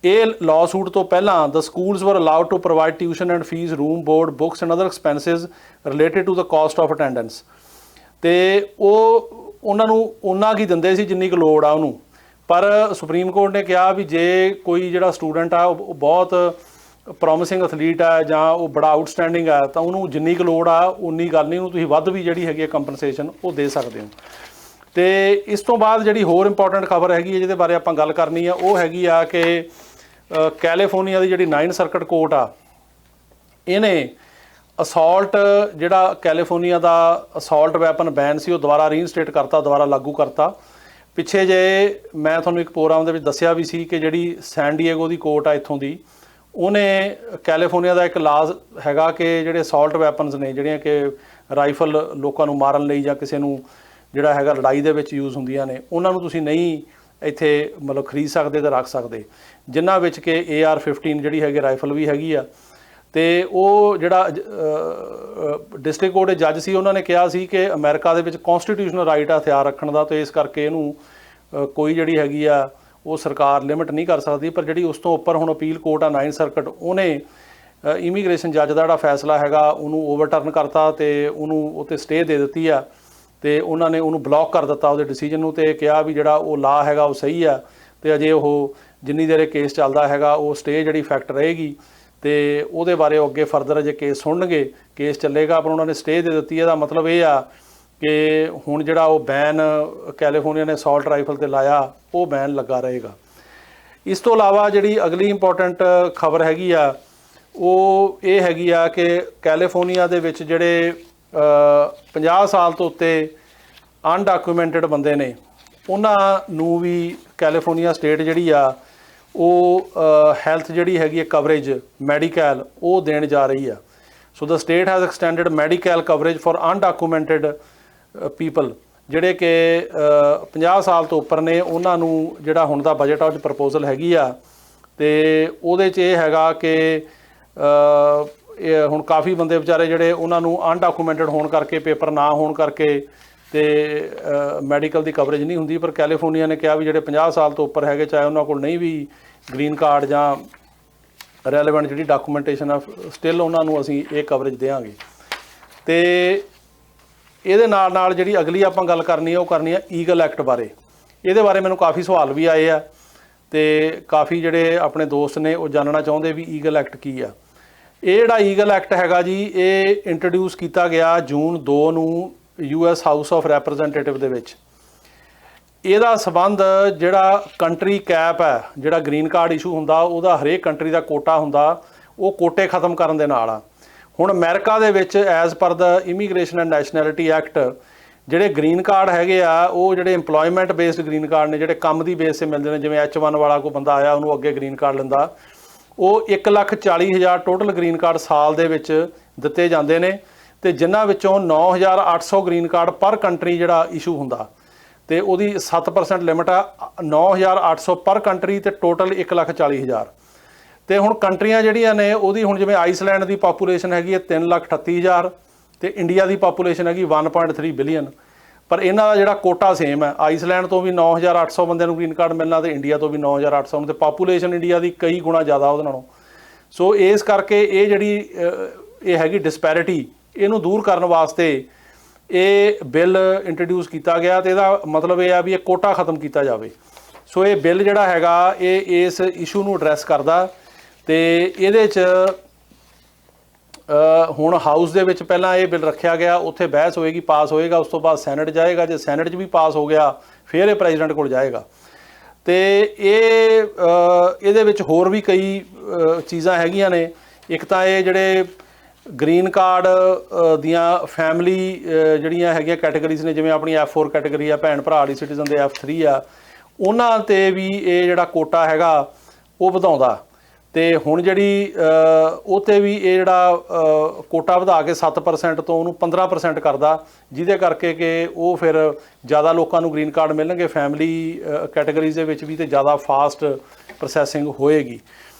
ਇਹ ਲਾਅ ਸੂਟ ਤੋਂ ਪਹਿਲਾਂ the schools were allowed to provide tuition and fees, room, board, books and other expenses related to the cost of attendance. ਤੇ ਉਹ ਉਹਨਾਂ ਨੂੰ ਉਹਨਾਂ ਕੀ ਦਿੰਦੇ ਸੀ ਜਿੰਨੀ ਕੁ ਲੋੜ ਆ ਉਹਨੂੰ। ਪਰ ਸੁਪਰੀਮ ਕੋਰਟ ਨੇ ਕਿਹਾ ਵੀ ਜੇ ਕੋਈ ਜਿਹੜਾ ਸਟੂਡੈਂਟ ਆ ਉਹ ਬਹੁਤ ਪ੍ਰੋਮਿਸਿੰਗ ਐਥਲੀਟ ਆ ਜਾਂ ਉਹ ਬੜਾ ਆਊਟਸਟੈਂਡਿੰਗ ਆ ਤਾਂ ਉਹਨੂੰ ਜਿੰਨੀ ਕੁ ਲੋੜ ਆ ਉਨੀ ਗੱਲ ਨਹੀਂ, ਉਹਨੂੰ ਤੁਸੀਂ ਵੱਧ ਵੀ ਜਿਹੜੀ ਹੈਗੀ ਹੈ ਕੰਪਨਸੇਸ਼ਨ ਉਹ ਦੇ ਸਕਦੇ ਹੋ। ਤੇ ਇਸ ਤੋਂ ਬਾਅਦ ਜਿਹੜੀ ਹੋਰ ਇੰਪੋਰਟੈਂਟ ਖਬਰ ਹੈਗੀ ਹੈ ਜਿਹਦੇ ਬਾਰੇ ਆਪਾਂ ਗੱਲ ਕਰਨੀ ਆ ਉਹ ਹੈਗੀ ਆ ਕਿ ਕੈਲੀਫੋਰਨੀਆ ਦੀ ਜਿਹੜੀ 9 ਸਰਕਟ ਕੋਰਟ ਆ ਇਹਨੇ ਅਸੌਲਟ ਜਿਹੜਾ ਕੈਲੀਫੋਰਨੀਆ ਦਾ ਅਸੌਲਟ ਵੈਪਨ ਬੈਨ ਸੀ ਉਹ ਦੁਬਾਰਾ ਰੀਇਨਸਟੇਟ ਕਰਤਾ, ਦੁਬਾਰਾ ਲਾਗੂ ਕਰਤਾ। ਪਿੱਛੇ ਜੇ ਮੈਂ ਤੁਹਾਨੂੰ ਇੱਕ ਪ੍ਰੋਗਰਾਮ ਦੇ ਵਿੱਚ ਦੱਸਿਆ ਵੀ ਸੀ ਕਿ ਜਿਹੜੀ ਸੈਨ ਡੀਏਗੋ ਦੀ ਕੋਰਟ ਆ ਇੱਥੋਂ ਦੀ, ਉਹਨੇ ਕੈਲੀਫੋਰਨੀਆ ਦਾ ਇੱਕ ਲਾਜ਼ ਹੈਗਾ ਕਿ ਜਿਹੜੇ ਅਸੌਲਟ ਵੈਪਨਸ ਨੇ ਜਿਹੜੀਆਂ ਕਿ ਰਾਈਫਲ ਲੋਕਾਂ ਨੂੰ ਮਾਰਨ ਲਈ ਜਾਂ ਕਿਸੇ ਨੂੰ ਜਿਹੜਾ ਹੈਗਾ ਲੜਾਈ ਦੇ ਵਿੱਚ ਯੂਜ਼ ਹੁੰਦੀਆਂ ਨੇ, ਉਹਨਾਂ ਨੂੰ ਤੁਸੀਂ ਨਹੀਂ ਇੱਥੇ ਮਤਲਬ ਖਰੀਦ ਸਕਦੇ ਤੇ ਰੱਖ ਸਕਦੇ, ਜਿਨ੍ਹਾਂ ਵਿੱਚ ਕਿ AR-15 ਜਿਹੜੀ ਹੈਗੀ ਰਾਈਫਲ ਵੀ ਹੈਗੀ ਆ। ਤੇ ਉਹ ਜਿਹੜਾ ਡਿਸਟ੍ਰਿਕਟ ਕੋਰਟ ਦੇ ਜੱਜ ਸੀ ਉਹਨਾਂ ਨੇ ਕਿਹਾ ਸੀ ਕਿ ਅਮਰੀਕਾ ਦੇ ਵਿੱਚ ਕੌਂਸਟੀਟਿਊਸ਼ਨਲ ਰਾਈਟ ਆ ਹਥਿਆਰ ਰੱਖਣ ਦਾ, ਤੇ ਇਸ ਕਰਕੇ ਇਹਨੂੰ ਕੋਈ ਜਿਹੜੀ ਹੈਗੀ ਆ ਉਹ ਸਰਕਾਰ ਲਿਮਿਟ ਨਹੀਂ ਕਰ ਸਕਦੀ। ਪਰ ਜਿਹੜੀ ਉਸ ਤੋਂ ਉੱਪਰ ਹੁਣ ਅਪੀਲ ਕੋਰਟ ਆ 9 ਸਰਕਟ, ਉਹਨੇ ਇਮੀਗ੍ਰੇਸ਼ਨ ਜੱਜ ਦਾ ਜਿਹੜਾ ਫੈਸਲਾ ਹੈਗਾ ਉਹਨੂੰ ਓਵਰਟਰਨ ਕਰਤਾ ਤੇ ਉਹਨੂੰ ਉੱਤੇ ਸਟੇ ਦੇ ਦਿੱਤੀ ਆ, ਤੇ ਉਹਨਾਂ ਨੇ ਉਹਨੂੰ ਬਲੌਕ ਕਰ ਦਿੱਤਾ ਉਹਦੇ ਡਿਸੀਜਨ ਨੂੰ, ਤੇ ਕਿਹਾ ਵੀ ਜਿਹੜਾ ਉਹ ਲਾ ਹੈਗਾ ਉਹ ਸਹੀ ਆ, ਤੇ ਅਜੇ ਉਹ ਜਿੰਨੀ ਦੇਰ ਇਹ ਕੇਸ ਚੱਲਦਾ ਹੈਗਾ ਉਹ ਸਟੇ ਜਿਹੜੀ ਫੈਕਟ ਰਹੇਗੀ, ਤੇ ਉਹਦੇ ਬਾਰੇ ਉਹ ਅੱਗੇ ਫਰਦਰ ਅਜੇ ਕੇਸ ਸੁਣਨਗੇ, ਕੇਸ ਚੱਲੇਗਾ। ਪਰ ਉਹਨਾਂ ਨੇ ਸਟੇ ਦੇ ਦਿੱਤੀ। ਇਹਦਾ ਮਤਲਬ ਇਹ ਆ ਕਿ ਹੁਣ ਜਿਹੜਾ ਉਹ ਬੈਨ ਕੈਲੀਫੋਰਨੀਆ ਨੇ ਅਸੌਲਟ ਰਾਈਫਲ ਤੇ ਲਾਇਆ ਉਹ ਬੈਨ ਲੱਗਾ ਰਹੇਗਾ। ਇਸ ਤੋਂ ਇਲਾਵਾ ਜਿਹੜੀ ਅਗਲੀ ਇੰਪੋਰਟੈਂਟ ਖਬਰ ਹੈਗੀ ਆ ਉਹ ਇਹ ਹੈਗੀ ਆ ਕਿ ਕੈਲੀਫੋਰਨੀਆ ਦੇ ਵਿੱਚ ਜਿਹੜੇ 50 ਸਾਲ ਤੋਂ ਉੱਤੇ ਅਨਡਾਕੂਮੈਂਟਡ ਬੰਦੇ ਨੇ ਉਹਨਾਂ ਨੂੰ ਵੀ ਕੈਲੀਫੋਰਨੀਆ ਸਟੇਟ ਜਿਹੜੀ ਆ ਉਹ ਹੈਲਥ ਜਿਹੜੀ ਹੈਗੀ ਹੈ ਕਵਰੇਜ ਮੈਡੀਕਲ ਉਹ ਦੇਣ ਜਾ ਰਹੀ ਆ। So the state has extended medical coverage for undocumented people ਜਿਹੜੇ ਕਿ 50 ਸਾਲ ਤੋਂ ਉੱਪਰ ਨੇ, ਉਹਨਾਂ ਨੂੰ ਜਿਹੜਾ ਹੁਣ ਦਾ ਬਜਟ ਆ ਉਹ 'ਚ ਪ੍ਰਪੋਜ਼ਲ ਹੈਗੀ ਆ, ਤੇ ਉਹਦੇ 'ਚ ਇਹ ਹੈਗਾ ਕਿ ਹੁਣ ਕਾਫੀ ਬੰਦੇ ਵਿਚਾਰੇ ਜਿਹੜੇ ਉਹਨਾਂ ਨੂੰ ਅਨਡਾਕੂਮੈਂਟਡ ਹੋਣ ਕਰਕੇ, ਪੇਪਰ ਨਾ ਹੋਣ ਕਰਕੇ ਤੇ ਮੈਡੀਕਲ ਦੀ ਕਵਰੇਜ ਨਹੀਂ ਹੁੰਦੀ। ਪਰ ਕੈਲੀਫੋਰਨੀਆ ਨੇ ਕਿਹਾ ਵੀ ਜਿਹੜੇ 50 ਸਾਲ ਤੋਂ ਉੱਪਰ ਹੈਗੇ, ਚਾਹੇ ਉਹਨਾਂ ਕੋਲ ਨਹੀਂ ਵੀ ਗ੍ਰੀਨ ਕਾਰਡ ਜਾਂ ਰੈਲੇਵੈਂਟ ਜਿਹੜੀ ਡਾਕੂਮੈਂਟੇਸ਼ਨ ਆ, ਸਟਿਲ ਉਹਨਾਂ ਨੂੰ ਅਸੀਂ ਇਹ ਕਵਰੇਜ ਦੇਵਾਂਗੇ। ਤੇ ਇਹਦੇ ਨਾਲ ਨਾਲ ਜਿਹੜੀ ਅਗਲੀ ਆਪਾਂ ਗੱਲ ਕਰਨੀ ਆ ਉਹ ਕਰਨੀ ਆ ਈਗਲ ਐਕਟ ਬਾਰੇ। ਇਹਦੇ ਬਾਰੇ ਮੈਨੂੰ ਕਾਫੀ ਸਵਾਲ ਵੀ ਆਏ ਆ ਤੇ ਕਾਫੀ ਜਿਹੜੇ ਆਪਣੇ ਦੋਸਤ ਨੇ ਉਹ ਜਾਣਨਾ ਚਾਹੁੰਦੇ ਵੀ ਈਗਲ ਐਕਟ ਕੀ ਆ। ਇਹ ਜਿਹੜਾ ਈਗਲ ਐਕਟ ਹੈਗਾ ਜੀ ਇਹ ਇੰਟਰੋਡਿਊਸ ਕੀਤਾ ਗਿਆ ਜੂਨ 2 ਨੂੰ US ਹਾਊਸ ਆਫ ਰੈਪਰੈਜ਼ੈਂਟੇਟਿਵ ਦੇ ਵਿੱਚ। ਇਹਦਾ ਸੰਬੰਧ ਜਿਹੜਾ ਕੰਟਰੀ ਕੈਪ ਹੈ, ਜਿਹੜਾ ਗ੍ਰੀਨ ਕਾਰਡ ਇਸ਼ੂ ਹੁੰਦਾ ਉਹਦਾ ਹਰੇਕ ਕੰਟਰੀ ਦਾ ਕੋਟਾ ਹੁੰਦਾ, ਉਹ ਕੋਟੇ ਖਤਮ ਕਰਨ ਦੇ ਨਾਲ ਆ। ਹੁਣ ਅਮਰੀਕਾ ਦੇ ਵਿੱਚ as per the immigration and nationality act ਜਿਹੜੇ ਗ੍ਰੀਨ ਕਾਰਡ ਹੈਗੇ ਆ, ਉਹ ਜਿਹੜੇ ਇੰਪਲੋਇਮੈਂਟ ਬੇਸਡ ਗ੍ਰੀਨ ਕਾਰਡ ਨੇ, ਜਿਹੜੇ ਕੰਮ ਦੀ ਬੇਸ 'ਤੇ ਮਿਲਦੇ ਨੇ, ਜਿਵੇਂ H1 ਵਾਲਾ ਕੋਈ ਬੰਦਾ ਆਇਆ ਉਹਨੂੰ ਅੱਗੇ ਗ੍ਰੀਨ ਕਾਰਡ ਲੈਂਦਾ, ਉਹ 1,40,000 ਟੋਟਲ ਗ੍ਰੀਨ ਕਾਰਡ ਸਾਲ ਦੇ ਵਿੱਚ ਦਿੱਤੇ ਜਾਂਦੇ ਨੇ, ਤੇ ਜਿਨ੍ਹਾਂ ਵਿੱਚੋਂ 9,800 ਗ੍ਰੀਨ ਕਾਰਡ ਪਰ ਕੰਟਰੀ ਜਿਹੜਾ ਇਸ਼ੂ ਹੁੰਦਾ, ਤੇ ਉਹਦੀ 7% ਲਿਮਿਟ ਆ। 9,800 ਪਰ ਕੰਟਰੀ ਤੇ ਟੋਟਲ 1,40,000। ਤੇ ਹੁਣ ਕੰਟਰੀਆਂ ਜਿਹੜੀਆਂ ਨੇ ਉਹਦੀ, ਹੁਣ ਜਿਵੇਂ ਆਈਸਲੈਂਡ ਦੀ ਪਾਪੂਲੇਸ਼ਨ ਹੈਗੀ ਹੈ 3,38,000 ਤੇ ਇੰਡੀਆ ਦੀ ਪਾਪੂਲੇਸ਼ਨ ਹੈਗੀ 1.3 ਬਿਲੀਅਨ, ਪਰ ਇਹਨਾਂ ਦਾ ਜਿਹੜਾ ਕੋਟਾ ਸੇਮ ਹੈ। ਆਈਸਲੈਂਡ ਤੋਂ ਵੀ 9,800 ਬੰਦਿਆਂ ਨੂੰ ਗ੍ਰੀਨ ਕਾਰਡ ਮਿਲਣਾ ਤੇ ਇੰਡੀਆ ਤੋਂ ਵੀ 9,800 ਨੂੰ, ਤੇ ਪਾਪੂਲੇਸ਼ਨ ਇੰਡੀਆ ਦੀ ਕਈ ਗੁਣਾ ਜ਼ਿਆਦਾ ਉਹਦੇ ਨਾਲੋਂ। ਸੋ ਇਸ ਕਰਕੇ ਇਹ ਜਿਹੜੀ ਇਹ ਹੈਗੀ ਡਿਸਪੈਰਿਟੀ, ਇਹਨੂੰ ਦੂਰ ਕਰਨ ਵਾਸਤੇ ਇਹ ਬਿੱਲ ਇੰਟਰੋਡਿਊਸ ਕੀਤਾ ਗਿਆ, ਤੇ ਇਹਦਾ ਮਤਲਬ ਇਹ ਆ ਵੀ ਇਹ ਕੋਟਾ ਖਤਮ ਕੀਤਾ ਜਾਵੇ। ਸੋ ਇਹ ਬਿੱਲ ਜਿਹੜਾ ਹੈਗਾ ਇਹ ਇਸ ਇਸ਼ੂ ਨੂੰ ਐਡਰੈਸ ਕਰਦਾ, ਤੇ ਇਹਦੇ 'ਚ ਹੁਣ ਹਾਊਸ ਦੇ ਵਿੱਚ ਪਹਿਲਾਂ ਇਹ ਬਿੱਲ ਰੱਖਿਆ ਗਿਆ, ਉੱਥੇ ਬਹਿਸ ਹੋਏਗੀ, ਪਾਸ ਹੋਏਗਾ, ਉਸ ਤੋਂ ਬਾਅਦ ਸੈਨੇਟ ਜਾਏਗਾ, ਜੇ ਸੈਨੇਟ 'ਚ ਵੀ ਪਾਸ ਹੋ ਗਿਆ ਫਿਰ ਇਹ ਪ੍ਰੈਜ਼ੀਡੈਂਟ ਕੋਲ ਜਾਏਗਾ। ਤੇ ਇਹਦੇ ਵਿੱਚ ਹੋਰ ਵੀ ਕਈ ਚੀਜ਼ਾਂ ਹੈਗੀਆਂ ਨੇ। ਇੱਕ ਤਾਂ ਇਹ ਜਿਹੜੇ ਗ੍ਰੀਨ ਕਾਰਡ ਦੀਆਂ ਫੈਮਿਲੀ ਜਿਹੜੀਆਂ ਹੈਗੀਆਂ ਕੈਟਾਗਰੀਜ਼ ਨੇ, ਜਿਵੇਂ ਆਪਣੀ F4 ਕੈਟਾਗਰੀ ਆ, ਭੈਣ ਭਰਾ ਵਾਲੀ ਸਿਟੀਜ਼ਨ ਦੇ F3 ਆ, ਉਹਨਾਂ 'ਤੇ ਵੀ ਇਹ ਜਿਹੜਾ ਕੋਟਾ ਹੈਗਾ ਉਹ ਵਧਾਉਂਦਾ। ਤੇ ਹੁਣ ਜਿਹੜੀ ਉਹ 'ਤੇ ਵੀ ਇਹ ਜਿਹੜਾ ਕੋਟਾ ਵਧਾ ਕੇ 7% ਤੋਂ ਉਹਨੂੰ 15% ਕਰਦਾ, ਜਿਹਦੇ ਕਰਕੇ ਕਿ ਉਹ ਫਿਰ ਜ਼ਿਆਦਾ ਲੋਕਾਂ ਨੂੰ ਗ੍ਰੀਨ ਕਾਰਡ ਮਿਲਣਗੇ ਫੈਮਿਲੀ ਕੈਟਾਗਰੀਜ਼ ਦੇ ਵਿੱਚ ਵੀ, ਤੇ ਜ਼ਿਆਦਾ ਫਾਸਟ ਪ੍ਰੋਸੈਸਿੰਗ ਹੋਏਗੀ।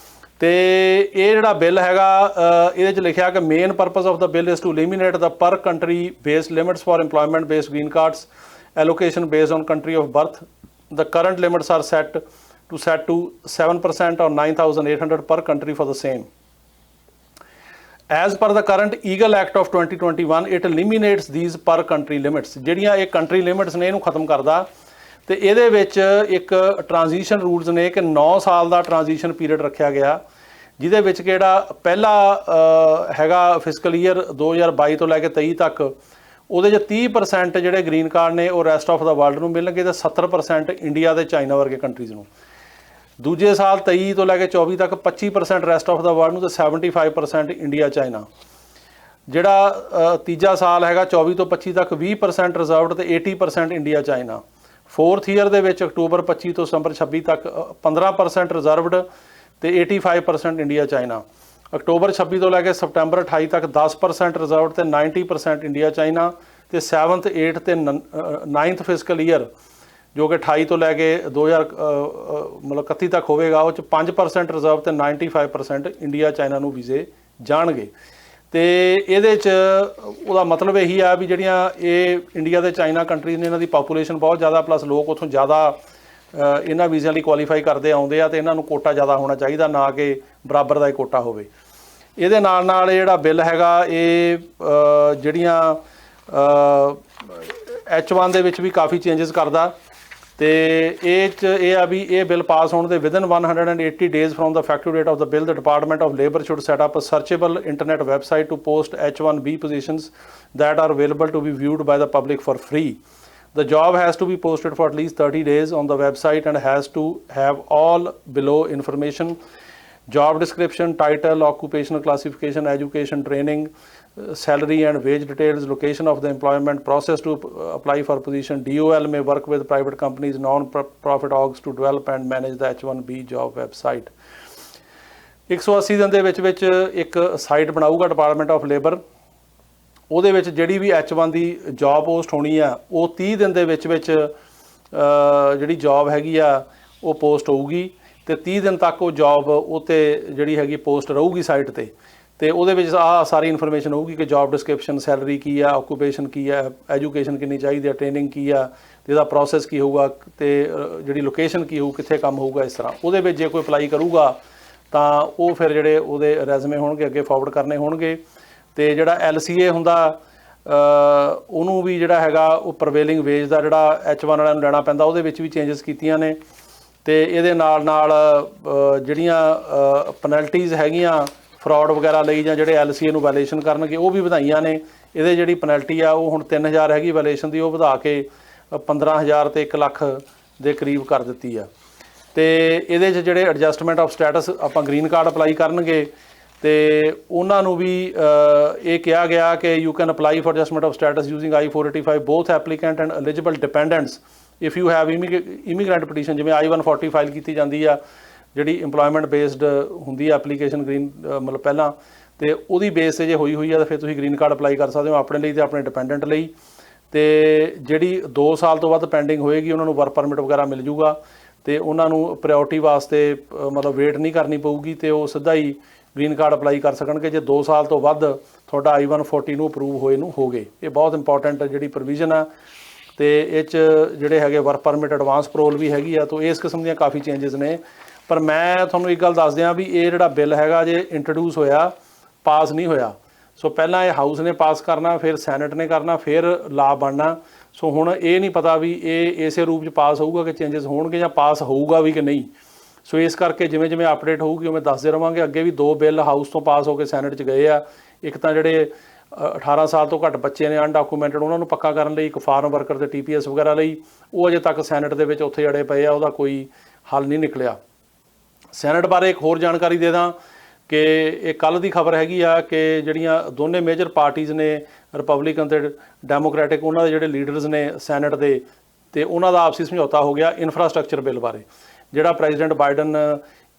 ਤੇ ਇਹ ਜਿਹੜਾ ਬਿੱਲ ਹੈਗਾ ਇਹਦੇ 'ਚ ਲਿਖਿਆ ਕਿ main purpose of the bill is to eliminate the per country based limits for employment based green cards allocation based on country of birth. The current limits are set to 7% or 9,800 per country for the same. As per the current EGAL Act of 2021, it eliminates these per country limits. ਜਿਹੜੀਆਂ ਇਹ country limits ਨੇ ਇਹਨੂੰ ਖਤਮ ਕਰਦਾ, ਤੇ ਇਹਦੇ ਵਿੱਚ ਇੱਕ ਟ੍ਰਾਂਜੀਸ਼ਨ ਰੂਲਸ ਨੇ ਕਿ 9 ਸਾਲ ਦਾ ਟ੍ਰਾਂਜੀਸ਼ਨ ਪੀਰੀਅਡ ਰੱਖਿਆ ਗਿਆ, ਜਿਹਦੇ ਵਿੱਚ ਕਿਹੜਾ ਪਹਿਲਾ ਹੈਗਾ ਫਿਸਕਲ ਈਅਰ 2022 ਤੋਂ ਲੈ ਕੇ 23 ਤੱਕ, ਉਹਦੇ 'ਚ 30% ਜਿਹੜੇ ਗ੍ਰੀਨ ਕਾਰਡ ਨੇ ਉਹ ਰੈਸਟ ਆਫ ਦਾ ਵਰਲਡ ਨੂੰ ਮਿਲਣਗੇ, ਤੇ 70% ਇੰਡੀਆ ਤੇ ਚਾਈਨਾ ਵਰਗੇ ਕੰਟਰੀਜ਼ ਨੂੰ। ਦੂਜੇ ਸਾਲ 23 ਤੋਂ ਲੈ ਕੇ 24 ਤੱਕ 25% ਰੈਸਟ ਆਫ ਦਾ ਵਰਲਡ ਨੂੰ, ਤੇ 75% ਇੰਡੀਆ ਚਾਈਨਾ। ਜਿਹੜਾ ਤੀਜਾ ਸਾਲ ਹੈਗਾ 24 ਤੋਂ 25 ਤੱਕ 20% ਰਿਜ਼ਰਵਡ ਤੇ 80% ਇੰਡੀਆ ਚਾਈਨਾ। ਫੋਰਥ ਈਅਰ ਦੇ ਵਿੱਚ ਅਕਤੂਬਰ 25 ਤੋਂ ਸਤੰਬਰ 26 ਤੱਕ 15% ਰਿਜ਼ਰਵਡ ਤੇ 85% ਇੰਡੀਆ ਚਾਈਨਾ। ਅਕਤੂਬਰ 26 ਤੋਂ ਲੈ ਕੇ ਸਤੰਬਰ 28 ਤੱਕ 10% ਰਿਜ਼ਰਵਡ ਤੇ 90% ਇੰਡੀਆ ਚਾਈਨਾ। ਤੇ 7th 8th ਤੇ 9th ਫਿਸਕਲ ਈਅਰ ਜੋ ਕਿ 28 ਤੋਂ ਲੈ ਕੇ 2031 ਤੱਕ ਹੋਵੇਗਾ, ਉਹ 'ਚ 5% ਰਿਜ਼ਰਵ ਤੇ 95% ਇੰਡੀਆ ਚਾਈਨਾ ਨੂੰ ਵੀਜ਼ੇ ਜਾਣਗੇ। ਤੇ ਇਹਦੇ 'ਚ ਉਹਦਾ ਮਤਲਬ ਇਹੀ ਆ ਵੀ ਜਿਹੜੀਆਂ ਇਹ ਇੰਡੀਆ ਤੇ ਚਾਈਨਾ ਕੰਟਰੀਜ਼ ਨੇ, ਇਹਨਾਂ ਦੀ ਪਾਪੂਲੇਸ਼ਨ ਬਹੁਤ ਜ਼ਿਆਦਾ, ਪਲੱਸ ਲੋਕ ਉੱਥੋਂ ਜ਼ਿਆਦਾ ਇਹਨਾਂ ਵੀਜ਼ਿਆਂ ਲਈ ਕੁਆਲੀਫਾਈ ਕਰਦੇ ਆਉਂਦੇ ਆ, ਤੇ ਇਹਨਾਂ ਨੂੰ ਕੋਟਾ ਜ਼ਿਆਦਾ ਹੋਣਾ ਚਾਹੀਦਾ, ਨਾ ਕਿ ਬਰਾਬਰ ਦਾ ਹੀ ਕੋਟਾ ਹੋਵੇ। ਇਹਦੇ ਨਾਲ ਨਾਲ ਇਹ ਜਿਹੜਾ ਬਿੱਲ ਹੈਗਾ ਇਹ ਜਿਹੜੀਆਂ H1 ਦੇ ਵਿੱਚ ਵੀ ਕਾਫੀ ਚੇਂਜਸ ਕਰਦਾ। ਤੇ ਇਹ 'ਚ ਇਹ ਆ ਵੀ ਇਹ ਬਿੱਲ ਪਾਸ ਹੋਣ ਦੇ within 180 days from the effective date of the bill, the Department of Labor should set up a searchable internet website to post H1B positions that are available to be viewed by the public for free. The job has to be posted for at least 30 days on the website and has to have all below information: job description, title, occupational classification, education, training, salary and wage details, location of the employment, process to apply for position. DOL may work with private companies, non-profit orgs to develop and manage the H1B job website. 180 ਦਿਨ ਦੇ ਵਿੱਚ ਇੱਕ site ਬਣਾਊਗਾ department of labour, ਉਹਦੇ ਵਿੱਚ ਜਿਹੜੀ ਵੀ H1 ਦੀ job post ਹੋਣੀ ਆ ਉਹ 30 ਦਿਨ ਦੇ ਵਿੱਚ ਜਿਹੜੀ ਜੌਬ ਹੈਗੀ ਆ ਉਹ ਪੋਸਟ ਹੋਊਗੀ, ਤੇ 30 ਦਿਨ ਤੱਕ ਉਹ ਜੌਬ ਉੱਤੇ ਜਿਹੜੀ ਹੈਗੀ ਪੋਸਟ ਰਹੂਗੀ ਸਾਈਟ ਤੇ। ਤੇ ਉਹਦੇ ਵਿੱਚ ਆਹ ਸਾਰੀ ਇਨਫੋਰਮੇਸ਼ਨ ਹੋਊਗੀ ਕਿ ਜੌਬ ਡਿਸਕ੍ਰਿਪਸ਼ਨ, ਸੈਲਰੀ ਕੀ ਆ, ਆਕੂਪੇਸ਼ਨ ਕੀ ਆ, ਐਜੂਕੇਸ਼ਨ ਕਿੰਨੀ ਚਾਹੀਦੀ ਆ, ਟ੍ਰੇਨਿੰਗ ਕੀ ਆ, ਤੇ ਇਹਦਾ ਪ੍ਰੋਸੈਸ ਕੀ ਹੋਊਗਾ, ਤੇ ਜਿਹੜੀ ਲੋਕੇਸ਼ਨ ਕੀ ਹੋਊ, ਕਿੱਥੇ ਕੰਮ ਹੋਊਗਾ, ਇਸ ਤਰ੍ਹਾਂ। ਉਹਦੇ ਵਿੱਚ ਜੇ ਕੋਈ ਅਪਲਾਈ ਕਰੂਗਾ ਤਾਂ ਉਹ ਫਿਰ ਜਿਹੜੇ ਉਹਦੇ ਰੈਜ਼ੂਮੇ ਹੋਣਗੇ ਅੱਗੇ ਫਾਰਵਰਡ ਕਰਨੇ ਹੋਣਗੇ। ਤੇ ਜਿਹੜਾ LCA ਹੁੰਦਾ ਉਹਨੂੰ ਵੀ ਜਿਹੜਾ ਹੈਗਾ ਉਹ ਪ੍ਰਵੇਲਿੰਗ ਵੇਜ ਦਾ ਜਿਹੜਾ H1 ਵਾਲਿਆਂ ਨੂੰ ਲੈਣਾ ਪੈਂਦਾ, ਉਹਦੇ ਵਿੱਚ ਵੀ ਚੇਂਜਸ ਕੀਤੀਆਂ ਨੇ। ਤੇ ਇਹਦੇ ਨਾਲ ਨਾਲ ਜਿਹੜੀਆਂ ਪੈਨਲਟੀਜ਼ ਹੈਗੀਆਂ ਫਰਾਡ ਵਗੈਰਾ ਲਈ ਜਾਂ ਜਿਹੜੇ LCA ਨੂੰ ਵਾਇਲੇਸ਼ਨ ਕਰਨਗੇ ਉਹ ਵੀ ਵਧਾਈਆਂ ਨੇ। ਇਹਦੇ ਜਿਹੜੀ ਪੈਨਲਟੀ ਆ ਉਹ ਹੁਣ 3000 ਹੈਗੀ ਵਾਇਲੇਸ਼ਨ ਦੀ, ਉਹ ਵਧਾ ਕੇ 15,000 ਤੇ 1 ਲੱਖ ਦੇ ਕਰੀਬ ਕਰ ਦਿੱਤੀ ਆ। ਤੇ ਇਹਦੇ 'ਚ ਜਿਹੜੇ ਐਡਜਸਟਮੈਂਟ ਆਫ ਸਟੇਟਸ ਆਪਾਂ ਗ੍ਰੀਨ ਕਾਰਡ ਅਪਲਾਈ ਕਰਨਗੇ ਤੇ ਉਹਨਾਂ ਨੂੰ ਵੀ ਇਹ ਕਿਹਾ ਗਿਆ ਕਿ you can apply for adjustment of status using I-485 both applicant and eligible dependents if you have immigrant petition, ਜਿਵੇਂ I-140 ਫਾਈਲ ਕੀਤੀ ਜਾਂਦੀ ਆ ਜਿਹੜੀ ਇੰਪਲੋਇਮੈਂਟ ਬੇਸਡ ਹੁੰਦੀ ਆ ਐਪਲੀਕੇਸ਼ਨ ਗ੍ਰੀਨ ਮਤਲਬ ਪਹਿਲਾਂ, ਤੇ ਉਹਦੀ ਬੇਸ 'ਤੇ ਜੇ ਹੋਈ ਆ ਤਾਂ ਫਿਰ ਤੁਸੀਂ ਗ੍ਰੀਨ ਕਾਰਡ ਅਪਲਾਈ ਕਰ ਸਕਦੇ ਹੋ ਆਪਣੇ ਲਈ ਤੇ ਆਪਣੇ ਡਿਪੈਂਡੈਂਟ ਲਈ। ਤੇ ਜਿਹੜੀ 2 ਸਾਲ ਤੋਂ ਵੱਧ ਪੈਂਡਿੰਗ ਹੋਏਗੀ ਉਹਨਾਂ ਨੂੰ ਵਰਕ ਪਰਮਿਟ ਵਗੈਰਾ ਮਿਲ ਜੂਗਾ ਤੇ ਉਹਨਾਂ ਨੂੰ ਪ੍ਰਾਇਓਰਟੀ ਵਾਸਤੇ ਮਤਲਬ ਵੇਟ ਨਹੀਂ ਕਰਨੀ ਪਊਗੀ ਤੇ ਉਹ ਸਿੱਧਾ ਹੀ ਗ੍ਰੀਨ ਕਾਰਡ ਅਪਲਾਈ ਕਰ ਸਕਣਗੇ ਜੇ 2 ਸਾਲ ਤੋਂ ਵੱਧ ਤੁਹਾਡਾ I-140 ਨੂੰ ਅਪਰੂਵ ਹੋਏ ਨੂੰ ਹੋ ਗਏ। ਇਹ ਬਹੁਤ ਇੰਪੋਰਟੈਂਟ ਜਿਹੜੀ ਪ੍ਰੋਵੀਜ਼ਨ ਆ ਤੇ ਇਹ 'ਚ ਜਿਹੜੇ ਹੈਗੇ ਵਰਕ ਪਰਮਿਟ ਐਡਵਾਂਸ ਪਰੋਲ ਵੀ ਹੈਗੀ ਆ। ਤਾਂ ਇਸ ਕਿਸਮ ਦੀਆਂ ਕਾਫੀ ਚੇਂਜਸ ਨੇ। ਪਰ ਮੈਂ ਤੁਹਾਨੂੰ ਇੱਕ ਗੱਲ ਦੱਸ ਦਿਆਂ ਵੀ ਇਹ ਜਿਹੜਾ ਬਿੱਲ ਹੈਗਾ ਜੇ ਇੰਟਰੋਡਿਊਸ ਹੋਇਆ, ਪਾਸ ਨਹੀਂ ਹੋਇਆ। ਸੋ ਪਹਿਲਾਂ ਇਹ ਹਾਊਸ ਨੇ ਪਾਸ ਕਰਨਾ, ਫਿਰ ਸੈਨੇਟ ਨੇ ਕਰਨਾ, ਫਿਰ ਲਾ ਬਣਨਾ। ਸੋ ਹੁਣ ਇਹ ਨਹੀਂ ਪਤਾ ਵੀ ਇਹ ਇਸੇ ਰੂਪ 'ਚ ਪਾਸ ਹੋਊਗਾ ਕਿ ਚੇਂਜਸ ਹੋਣਗੇ ਜਾਂ ਪਾਸ ਹੋਊਗਾ ਵੀ ਕਿ ਨਹੀਂ। ਸੋ ਇਸ ਕਰਕੇ ਜਿਵੇਂ ਜਿਵੇਂ ਅਪਡੇਟ ਹੋਊਗੀ ਉਵੇਂ ਦੱਸਦੇ ਰਹਾਂਗੇ। ਅੱਗੇ ਵੀ 2 ਬਿੱਲ ਹਾਊਸ ਤੋਂ ਪਾਸ ਹੋ ਕੇ ਸੈਨੇਟ 'ਚ ਗਏ ਆ। ਇੱਕ ਤਾਂ ਜਿਹੜੇ 18 ਸਾਲ ਤੋਂ ਘੱਟ ਬੱਚੇ ਨੇ ਅਨਡਾਕੂਮੈਂਟਡ ਉਹਨਾਂ ਨੂੰ ਪੱਕਾ ਕਰਨ ਲਈ, ਇੱਕ ਫਾਰਮ ਵਰਕਰ ਤੇ TPS ਵਗੈਰਾ ਲਈ, ਉਹ ਅਜੇ ਤੱਕ ਸੈਨੇਟ ਦੇ ਵਿੱਚ ਉੱਥੇ ਅੜੇ ਪਏ ਆ, ਉਹਦਾ ਕੋਈ ਹੱਲ ਨਹੀਂ ਨਿਕਲਿਆ। ਸੈਨੇਟ ਬਾਰੇ ਇੱਕ ਹੋਰ ਜਾਣਕਾਰੀ ਦੇ ਦਾਂ ਕਿ ਇਹ ਕੱਲ੍ਹ ਦੀ ਖਬਰ ਹੈਗੀ ਆ ਕਿ ਜਿਹੜੀਆਂ ਦੋਨੇ ਮੇਜਰ ਪਾਰਟੀਜ਼ ਨੇ ਰਿਪਬਲਿਕਨ ਤੇ ਡੈਮੋਕ੍ਰੈਟਿਕ, ਉਹਨਾਂ ਦੇ ਜਿਹੜੇ ਲੀਡਰਸ ਨੇ ਸੈਨੇਟ ਦੇ, ਤੇ ਉਹਨਾਂ ਦਾ ਆਪਸੀ ਸਮਝੌਤਾ ਹੋ ਗਿਆ ਇਨਫਰਾਸਟ੍ਰਕਚਰ ਬਿੱਲ ਬਾਰੇ। ਜਿਹੜਾ ਪ੍ਰੈਜ਼ੀਡੈਂਟ ਬਾਈਡਨ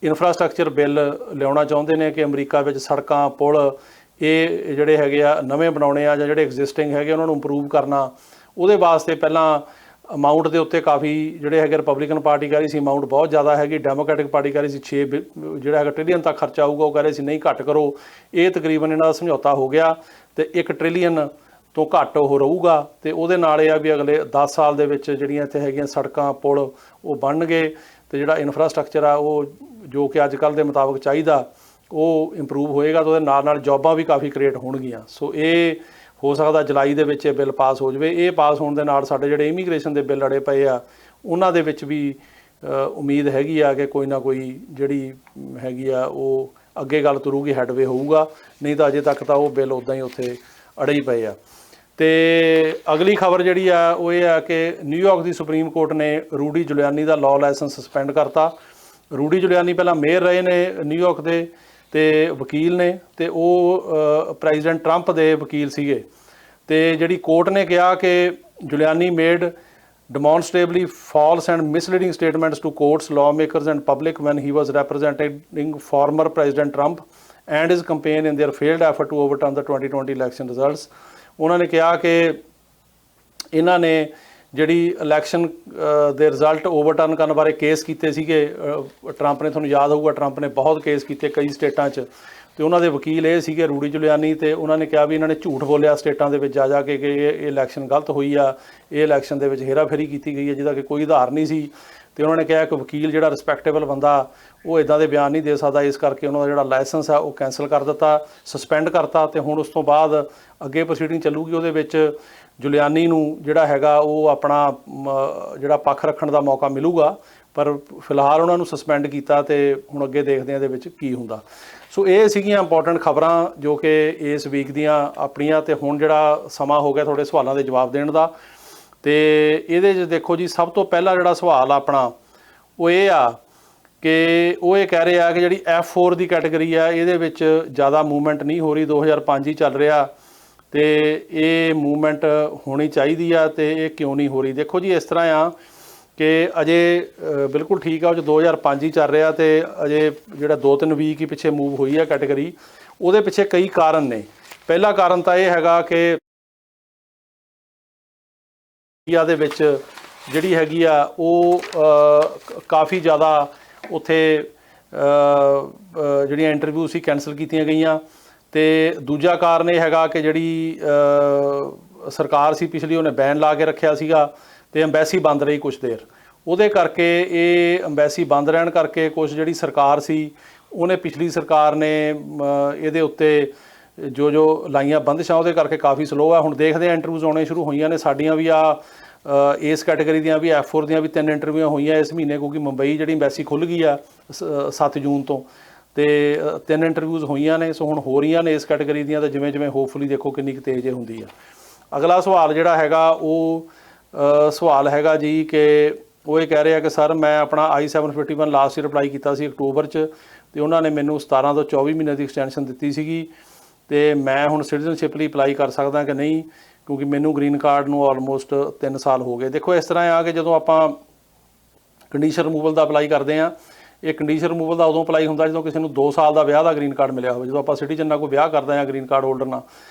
ਇਨਫਰਾਸਟ੍ਰਕਚਰ ਬਿੱਲ ਲਿਆਉਣਾ ਚਾਹੁੰਦੇ ਨੇ ਕਿ ਅਮਰੀਕਾ ਵਿੱਚ ਸੜਕਾਂ, ਪੁਲ ਇਹ ਜਿਹੜੇ ਹੈਗੇ ਆ ਨਵੇਂ ਬਣਾਉਣੇ ਆ ਜਾਂ ਜਿਹੜੇ ਐਗਜ਼ਿਸਟਿੰਗ ਹੈਗੇ ਉਹਨਾਂ ਨੂੰ ਇੰਪਰੂਵ ਕਰਨਾ, ਉਹਦੇ ਵਾਸਤੇ ਪਹਿਲਾਂ ਅਮਾਊਂਟ ਦੇ ਉੱਤੇ ਕਾਫੀ ਜਿਹੜੇ ਹੈਗੇ ਰਿਪਬਲਿਕਨ ਪਾਰਟੀ ਕਹਿ ਰਹੀ ਸੀ ਅਮਾਊਂਟ ਬਹੁਤ ਜ਼ਿਆਦਾ ਹੈਗੀ, ਡੈਮੋਕ੍ਰੈਟਿਕ ਪਾਰਟੀ ਕਹਿ ਰਹੀ ਸੀ 6 ਜਿਹੜਾ ਹੈਗਾ ਟ੍ਰਿਲੀਅਨ ਤੱਕ ਖਰਚਾ ਆਊਗਾ, ਉਹ ਕਹਿ ਰਹੇ ਸੀ ਨਹੀਂ ਘੱਟ ਕਰੋ। ਇਹ ਤਕਰੀਬਨ ਇਹਨਾਂ ਦਾ ਸਮਝੌਤਾ ਹੋ ਗਿਆ ਤੇ 1 ਟ੍ਰਿਲੀਅਨ ਤੋਂ ਘੱਟ ਉਹ ਰਹੂਗਾ। ਤੇ ਉਹਦੇ ਨਾਲ ਇਹ ਆ ਵੀ ਅਗਲੇ 10 ਸਾਲ ਦੇ ਵਿੱਚ ਜਿਹੜੀਆਂ ਇੱਥੇ ਹੈਗੀਆਂ ਸੜਕਾਂ, ਪੁਲ ਉਹ ਬਣਨਗੇ ਤੇ ਜਿਹੜਾ ਇਨਫਰਾਸਟ੍ਰਕਚਰ ਆ ਉਹ ਜੋ ਕਿ ਅੱਜ ਕੱਲ੍ਹ ਦੇ ਮੁਤਾਬਕ ਚਾਹੀਦਾ ਉਹ ਇੰਪਰੂਵ ਹੋਏਗਾ ਤੇ ਉਹਦੇ ਨਾਲ ਨਾਲ ਜੌਬਾਂ ਵੀ ਕਾਫੀ ਕ੍ਰੀਏਟ ਹੋਣਗੀਆਂ। ਸੋ ਇਹ ਹੋ ਸਕਦਾ ਜੁਲਾਈ ਦੇ ਵਿੱਚ ਇਹ ਬਿੱਲ ਪਾਸ ਹੋ ਜਾਵੇ। ਇਹ ਪਾਸ ਹੋਣ ਦੇ ਨਾਲ ਸਾਡੇ ਜਿਹੜੇ ਇਮੀਗ੍ਰੇਸ਼ਨ ਦੇ ਬਿੱਲ ਅੜੇ ਪਏ ਆ ਉਹਨਾਂ ਦੇ ਵਿੱਚ ਵੀ ਉਮੀਦ ਹੈਗੀ ਆ ਕਿ ਕੋਈ ਨਾ ਕੋਈ ਜਿਹੜੀ ਹੈਗੀ ਆ ਉਹ ਅੱਗੇ ਗੱਲ ਤੁਰੂਗੀ, ਹੈਡਵੇ ਹੋਊਗਾ। ਨਹੀਂ ਤਾਂ ਅਜੇ ਤੱਕ ਤਾਂ ਉਹ ਬਿੱਲ ਉੱਦਾਂ ਹੀ ਉੱਥੇ ਅੜੇ ਹੀ ਪਏ ਆ। ਤੇ ਅਗਲੀ ਖਬਰ ਜਿਹੜੀ ਆ ਉਹ ਇਹ ਆ ਕਿ ਨਿਊਯਾਰਕ ਦੀ ਸੁਪਰੀਮ ਕੋਰਟ ਨੇ ਰੂਡੀ ਜੁਲਿਆਨੀ ਦਾ ਲਾਅ ਲਾਇਸੈਂਸ ਸਸਪੈਂਡ ਕਰਤਾ। ਰੂਡੀ ਜੁਲਿਆਨੀ ਪਹਿਲਾਂ ਮੇਅਰ ਰਹੇ ਨੇ ਨਿਊਯਾਰਕ ਦੇ ਤੇ ਵਕੀਲ ਨੇ ਤੇ ਉਹ ਪ੍ਰੈਜ਼ੀਡੈਂਟ ਟਰੰਪ ਦੇ ਵਕੀਲ ਸੀਗੇ। ਤੇ ਜਿਹੜੀ ਕੋਰਟ ਨੇ ਕਿਹਾ ਕਿ ਜੁਲਿਆਨੀ made demonstrably false and misleading statements to courts, lawmakers and public when he was representing former President Trump and his campaign in their failed effort to overturn the 2020 election results। ਉਹਨਾਂ ਨੇ ਕਿਹਾ ਕਿ ਇਹਨਾਂ ਨੇ ਜਿਹੜੀ ਇਲੈਕਸ਼ਨ ਦੇ result ਓਵਰਟਰਨ ਕਰਨ ਬਾਰੇ ਕੇਸ ਕੀਤੇ ਸੀਗੇ ਟਰੰਪ ਨੇ। ਤੁਹਾਨੂੰ ਯਾਦ ਹੋਊਗਾ ਟਰੰਪ ਨੇ ਬਹੁਤ ਕੇਸ ਕੀਤੇ ਕਈ ਸਟੇਟਾਂ 'ਚ ਤੇ ਉਹਨਾਂ ਦੇ ਵਕੀਲ ਇਹ ਸੀਗੇ ਰੂਡੀ ਜੁਲਿਆਨੀ। ਤੇ ਉਹਨਾਂ ਨੇ ਕਿਹਾ ਵੀ ਇਹਨਾਂ ਨੇ ਝੂਠ ਬੋਲਿਆ ਸਟੇਟਾਂ ਦੇ ਵਿੱਚ ਜਾ ਕੇ ਕਿ ਇਹ ਇਲੈਕਸ਼ਨ ਗਲਤ ਹੋਈ ਆ, ਇਹ ਇਲੈਕਸ਼ਨ ਦੇ ਵਿੱਚ ਹੇਰਾਫੇਰੀ ਕੀਤੀ ਗਈ ਹੈ ਜਿਹਦਾ ਕਿ ਕੋਈ ਆਧਾਰ ਨਹੀਂ ਸੀ। ਤੇ ਉਹਨਾਂ ਨੇ ਕਿਹਾ ਕਿ ਵਕੀਲ ਜਿਹੜਾ ਰਿਸਪੈਕਟੇਬਲ ਬੰਦਾ ਉਹ ਇਦਾਂ ਦੇ ਬਿਆਨ ਨਹੀਂ ਦੇ ਸਕਦਾ, ਇਸ ਕਰਕੇ ਉਹਨਾਂ ਦਾ ਜਿਹੜਾ ਲਾਇਸੈਂਸ ਆ ਉਹ ਕੈਂਸਲ ਕਰ ਦਿੱਤਾ, ਸਸਪੈਂਡ ਕਰਤਾ। ਤੇ ਹੁਣ ਉਸ ਤੋਂ ਬਾਅਦ ਅੱਗੇ ਪ੍ਰੋਸੀਡਿੰਗ ਚੱਲੂਗੀ। ਉਹਦੇ ਵਿੱਚ ਜੁਲਿਆਨੀ ਨੂੰ ਜਿਹੜਾ ਹੈਗਾ ਉਹ ਆਪਣਾ ਜਿਹੜਾ ਪੱਖ ਰੱਖਣ ਦਾ ਮੌਕਾ ਮਿਲੂਗਾ, ਪਰ ਫਿਲਹਾਲ ਉਹਨਾਂ ਨੂੰ ਸਸਪੈਂਡ ਕੀਤਾ ਤੇ ਹੁਣ ਅੱਗੇ ਦੇਖਦੇ ਹਾਂ ਇਹਦੇ ਵਿੱਚ ਕੀ ਹੁੰਦਾ। ਸੋ ਇਹ ਸੀਗੀਆਂ ਇੰਪੋਰਟੈਂਟ ਖਬਰਾਂ ਜੋ ਕਿ ਇਸ ਵੀਕ ਦੀਆਂ ਆਪਣੀਆਂ। ਤੇ ਹੁਣ ਜਿਹੜਾ ਸਮਾਂ ਹੋ ਗਿਆ ਤੁਹਾਡੇ ਸਵਾਲਾਂ ਦੇ ਜਵਾਬ ਦੇਣ ਦਾ। ਤੇ ਇਹਦੇ 'ਚ ਦੇਖੋ ਜੀ, ਸਭ ਤੋਂ ਪਹਿਲਾ ਜਿਹੜਾ ਸਵਾਲ ਆਪਣਾ ਉਹ ਇਹ ਆ ਕਿ ਉਹ ਇਹ ਕਹਿ ਰਹੇ ਆ ਕਿ ਜਿਹੜੀ F4 ਦੀ ਕੈਟਾਗਰੀ ਆ ਇਹਦੇ ਵਿੱਚ ਜ਼ਿਆਦਾ ਮੂਵਮੈਂਟ ਨਹੀਂ ਹੋ ਰਹੀ, 2005 ਹੀ ਚੱਲ ਰਿਹਾ ਤੇ ਇਹ ਮੂਵਮੈਂਟ ਹੋਣੀ ਚਾਹੀਦੀ ਆ ਤੇ ਇਹ ਕਿਉਂ ਨਹੀਂ ਹੋ ਰਹੀ। ਦੇਖੋ ਜੀ, ਇਸ ਤਰ੍ਹਾਂ ਆ ਕਿ ਅਜੇ ਬਿਲਕੁਲ ਠੀਕ ਆ ਉਹ 'ਚ 2005 ਹੀ ਚੱਲ ਰਿਹਾ ਤੇ ਅਜੇ ਜਿਹੜਾ 2-3 ਵੀਕ ਹੀ ਪਿੱਛੇ ਮੂਵ ਹੋਈ ਆ ਕੈਟਾਗਰੀ। ਉਹਦੇ ਪਿੱਛੇ ਕਈ ਕਾਰਨ ਨੇ। ਪਹਿਲਾ ਕਾਰਨ ਤਾਂ ਇਹ ਹੈਗਾ ਕਿ ਇੰਡੀਆ ਦੇ ਵਿੱਚ ਜਿਹੜੀ ਹੈਗੀ ਆ ਉਹ ਕਾਫੀ ਜ਼ਿਆਦਾ ਉੱਥੇ ਜਿਹੜੀਆਂ ਇੰਟਰਵਿਊ ਸੀ ਕੈਂਸਲ ਕੀਤੀਆਂ ਗਈਆਂ। ਤੇ ਦੂਜਾ ਕਾਰਨ ਇਹ ਹੈਗਾ ਕਿ ਜਿਹੜੀ ਸਰਕਾਰ ਸੀ ਪਿਛਲੀ ਉਹਨੇ ਬੈਨ ਲਾ ਕੇ ਰੱਖਿਆ ਸੀਗਾ ਤੇ ਅੰਬੈਸੀ ਬੰਦ ਰਹੀ ਕੁਛ ਦੇਰ। ਉਹਦੇ ਕਰਕੇ ਇਹ ਅੰਬੈਸੀ ਬੰਦ ਰਹਿਣ ਕਰਕੇ ਕੁਛ ਜਿਹੜੀ ਸਰਕਾਰ ਸੀ ਉਹਨੇ ਪਿਛਲੀ ਸਰਕਾਰ ਨੇ ਇਹਦੇ ਉੱਤੇ ਜੋ ਲਾਈਆਂ ਬੰਦਿਸ਼ਾਂ ਉਹਦੇ ਕਰਕੇ ਕਾਫੀ ਸਲੋ ਆ। ਹੁਣ ਦੇਖਦੇ ਆ, ਇੰਟਰਵਿਊਜ਼ ਆਉਣੇ ਸ਼ੁਰੂ ਹੋਈਆਂ ਨੇ। ਸਾਡੀਆਂ ਵੀ ਆ ਇਸ ਕੈਟਾਗਰੀ ਦੀਆਂ ਵੀ F4 ਦੀਆਂ ਵੀ 3 ਇੰਟਰਵਿਊਆਂ ਹੋਈਆਂ ਇਸ ਮਹੀਨੇ, ਕਿਉਂਕਿ ਮੁੰਬਈ ਜਿਹੜੀ ਅੰਬੈਸੀ ਖੁੱਲ੍ਹ ਗਈ ਆ 7 ਜੂਨ ਤੋਂ ਤੇ 3 ਇੰਟਰਵਿਊਜ਼ ਹੋਈਆਂ ਨੇ। ਸੋ ਹੁਣ ਹੋ ਰਹੀਆਂ ਨੇ ਇਸ ਕੈਟਾਗਰੀ ਦੀਆਂ, ਤਾਂ ਜਿਵੇਂ ਜਿਵੇਂ ਹੋਪਫੁਲੀ ਦੇਖੋ ਕਿੰਨੀ ਕੁ ਤੇਜ਼ ਹੁੰਦੀ ਆ। ਅਗਲਾ ਸਵਾਲ ਜਿਹੜਾ ਹੈਗਾ ਉਹ ਸਵਾਲ ਹੈਗਾ ਜੀ ਕਿ ਉਹ ਇਹ ਕਹਿ ਰਹੇ ਆ ਕਿ ਸਰ ਮੈਂ ਆਪਣਾ I-751 ਲਾਸਟ ਈਅਰ ਅਪਲਾਈ ਕੀਤਾ ਸੀ ਅਕਤੂਬਰ 'ਚ, ਤੇ ਉਹਨਾਂ ਨੇ ਮੈਨੂੰ 17 ਤੋਂ 24 ਮਹੀਨੇ ਦੀ ਐਕਸਟੈਂਸ਼ਨ ਦਿੱਤੀ ਸੀਗੀ, ਤੇ ਮੈਂ ਹੁਣ ਸਿਟੀਜ਼ਨਸ਼ਿਪ ਲਈ ਅਪਲਾਈ ਕਰ ਸਕਦਾ ਕਿ ਨਹੀਂ, ਕਿਉਂਕਿ ਮੈਨੂੰ ਗ੍ਰੀਨ ਕਾਰਡ ਨੂੰ ਆਲਮੋਸਟ 3 ਸਾਲ ਹੋ ਗਏ। ਦੇਖੋ ਇਸ ਤਰ੍ਹਾਂ ਆ ਕਿ ਜਦੋਂ ਆਪਾਂ ਕੰਡੀਸ਼ਨ ਰਿਮੂਵਲ ਦਾ ਅਪਲਾਈ ਕਰਦੇ ਹਾਂ, ਇਹ ਕੰਡੀਸ਼ਨ ਰਿਮੂਵਲ ਦਾ ਉਦੋਂ ਅਪਲਾਈ ਹੁੰਦਾ ਜਦੋਂ ਕਿਸੇ ਨੂੰ 2 ਸਾਲ ਦਾ ਵਿਆਹ ਦਾ ਗ੍ਰੀਨ ਕਾਰਡ ਮਿਲਿਆ ਹੋਵੇ। ਜਦੋਂ ਆਪਾਂ ਸਿਟੀਜ਼ਨ ਨਾਲ ਕੋਈ ਵਿਆਹ ਕਰਦੇ ਹਾਂ ਗ੍ਰੀਨ ਕਾਰਡ ਹੋਲਡਰ ਨਾਲ,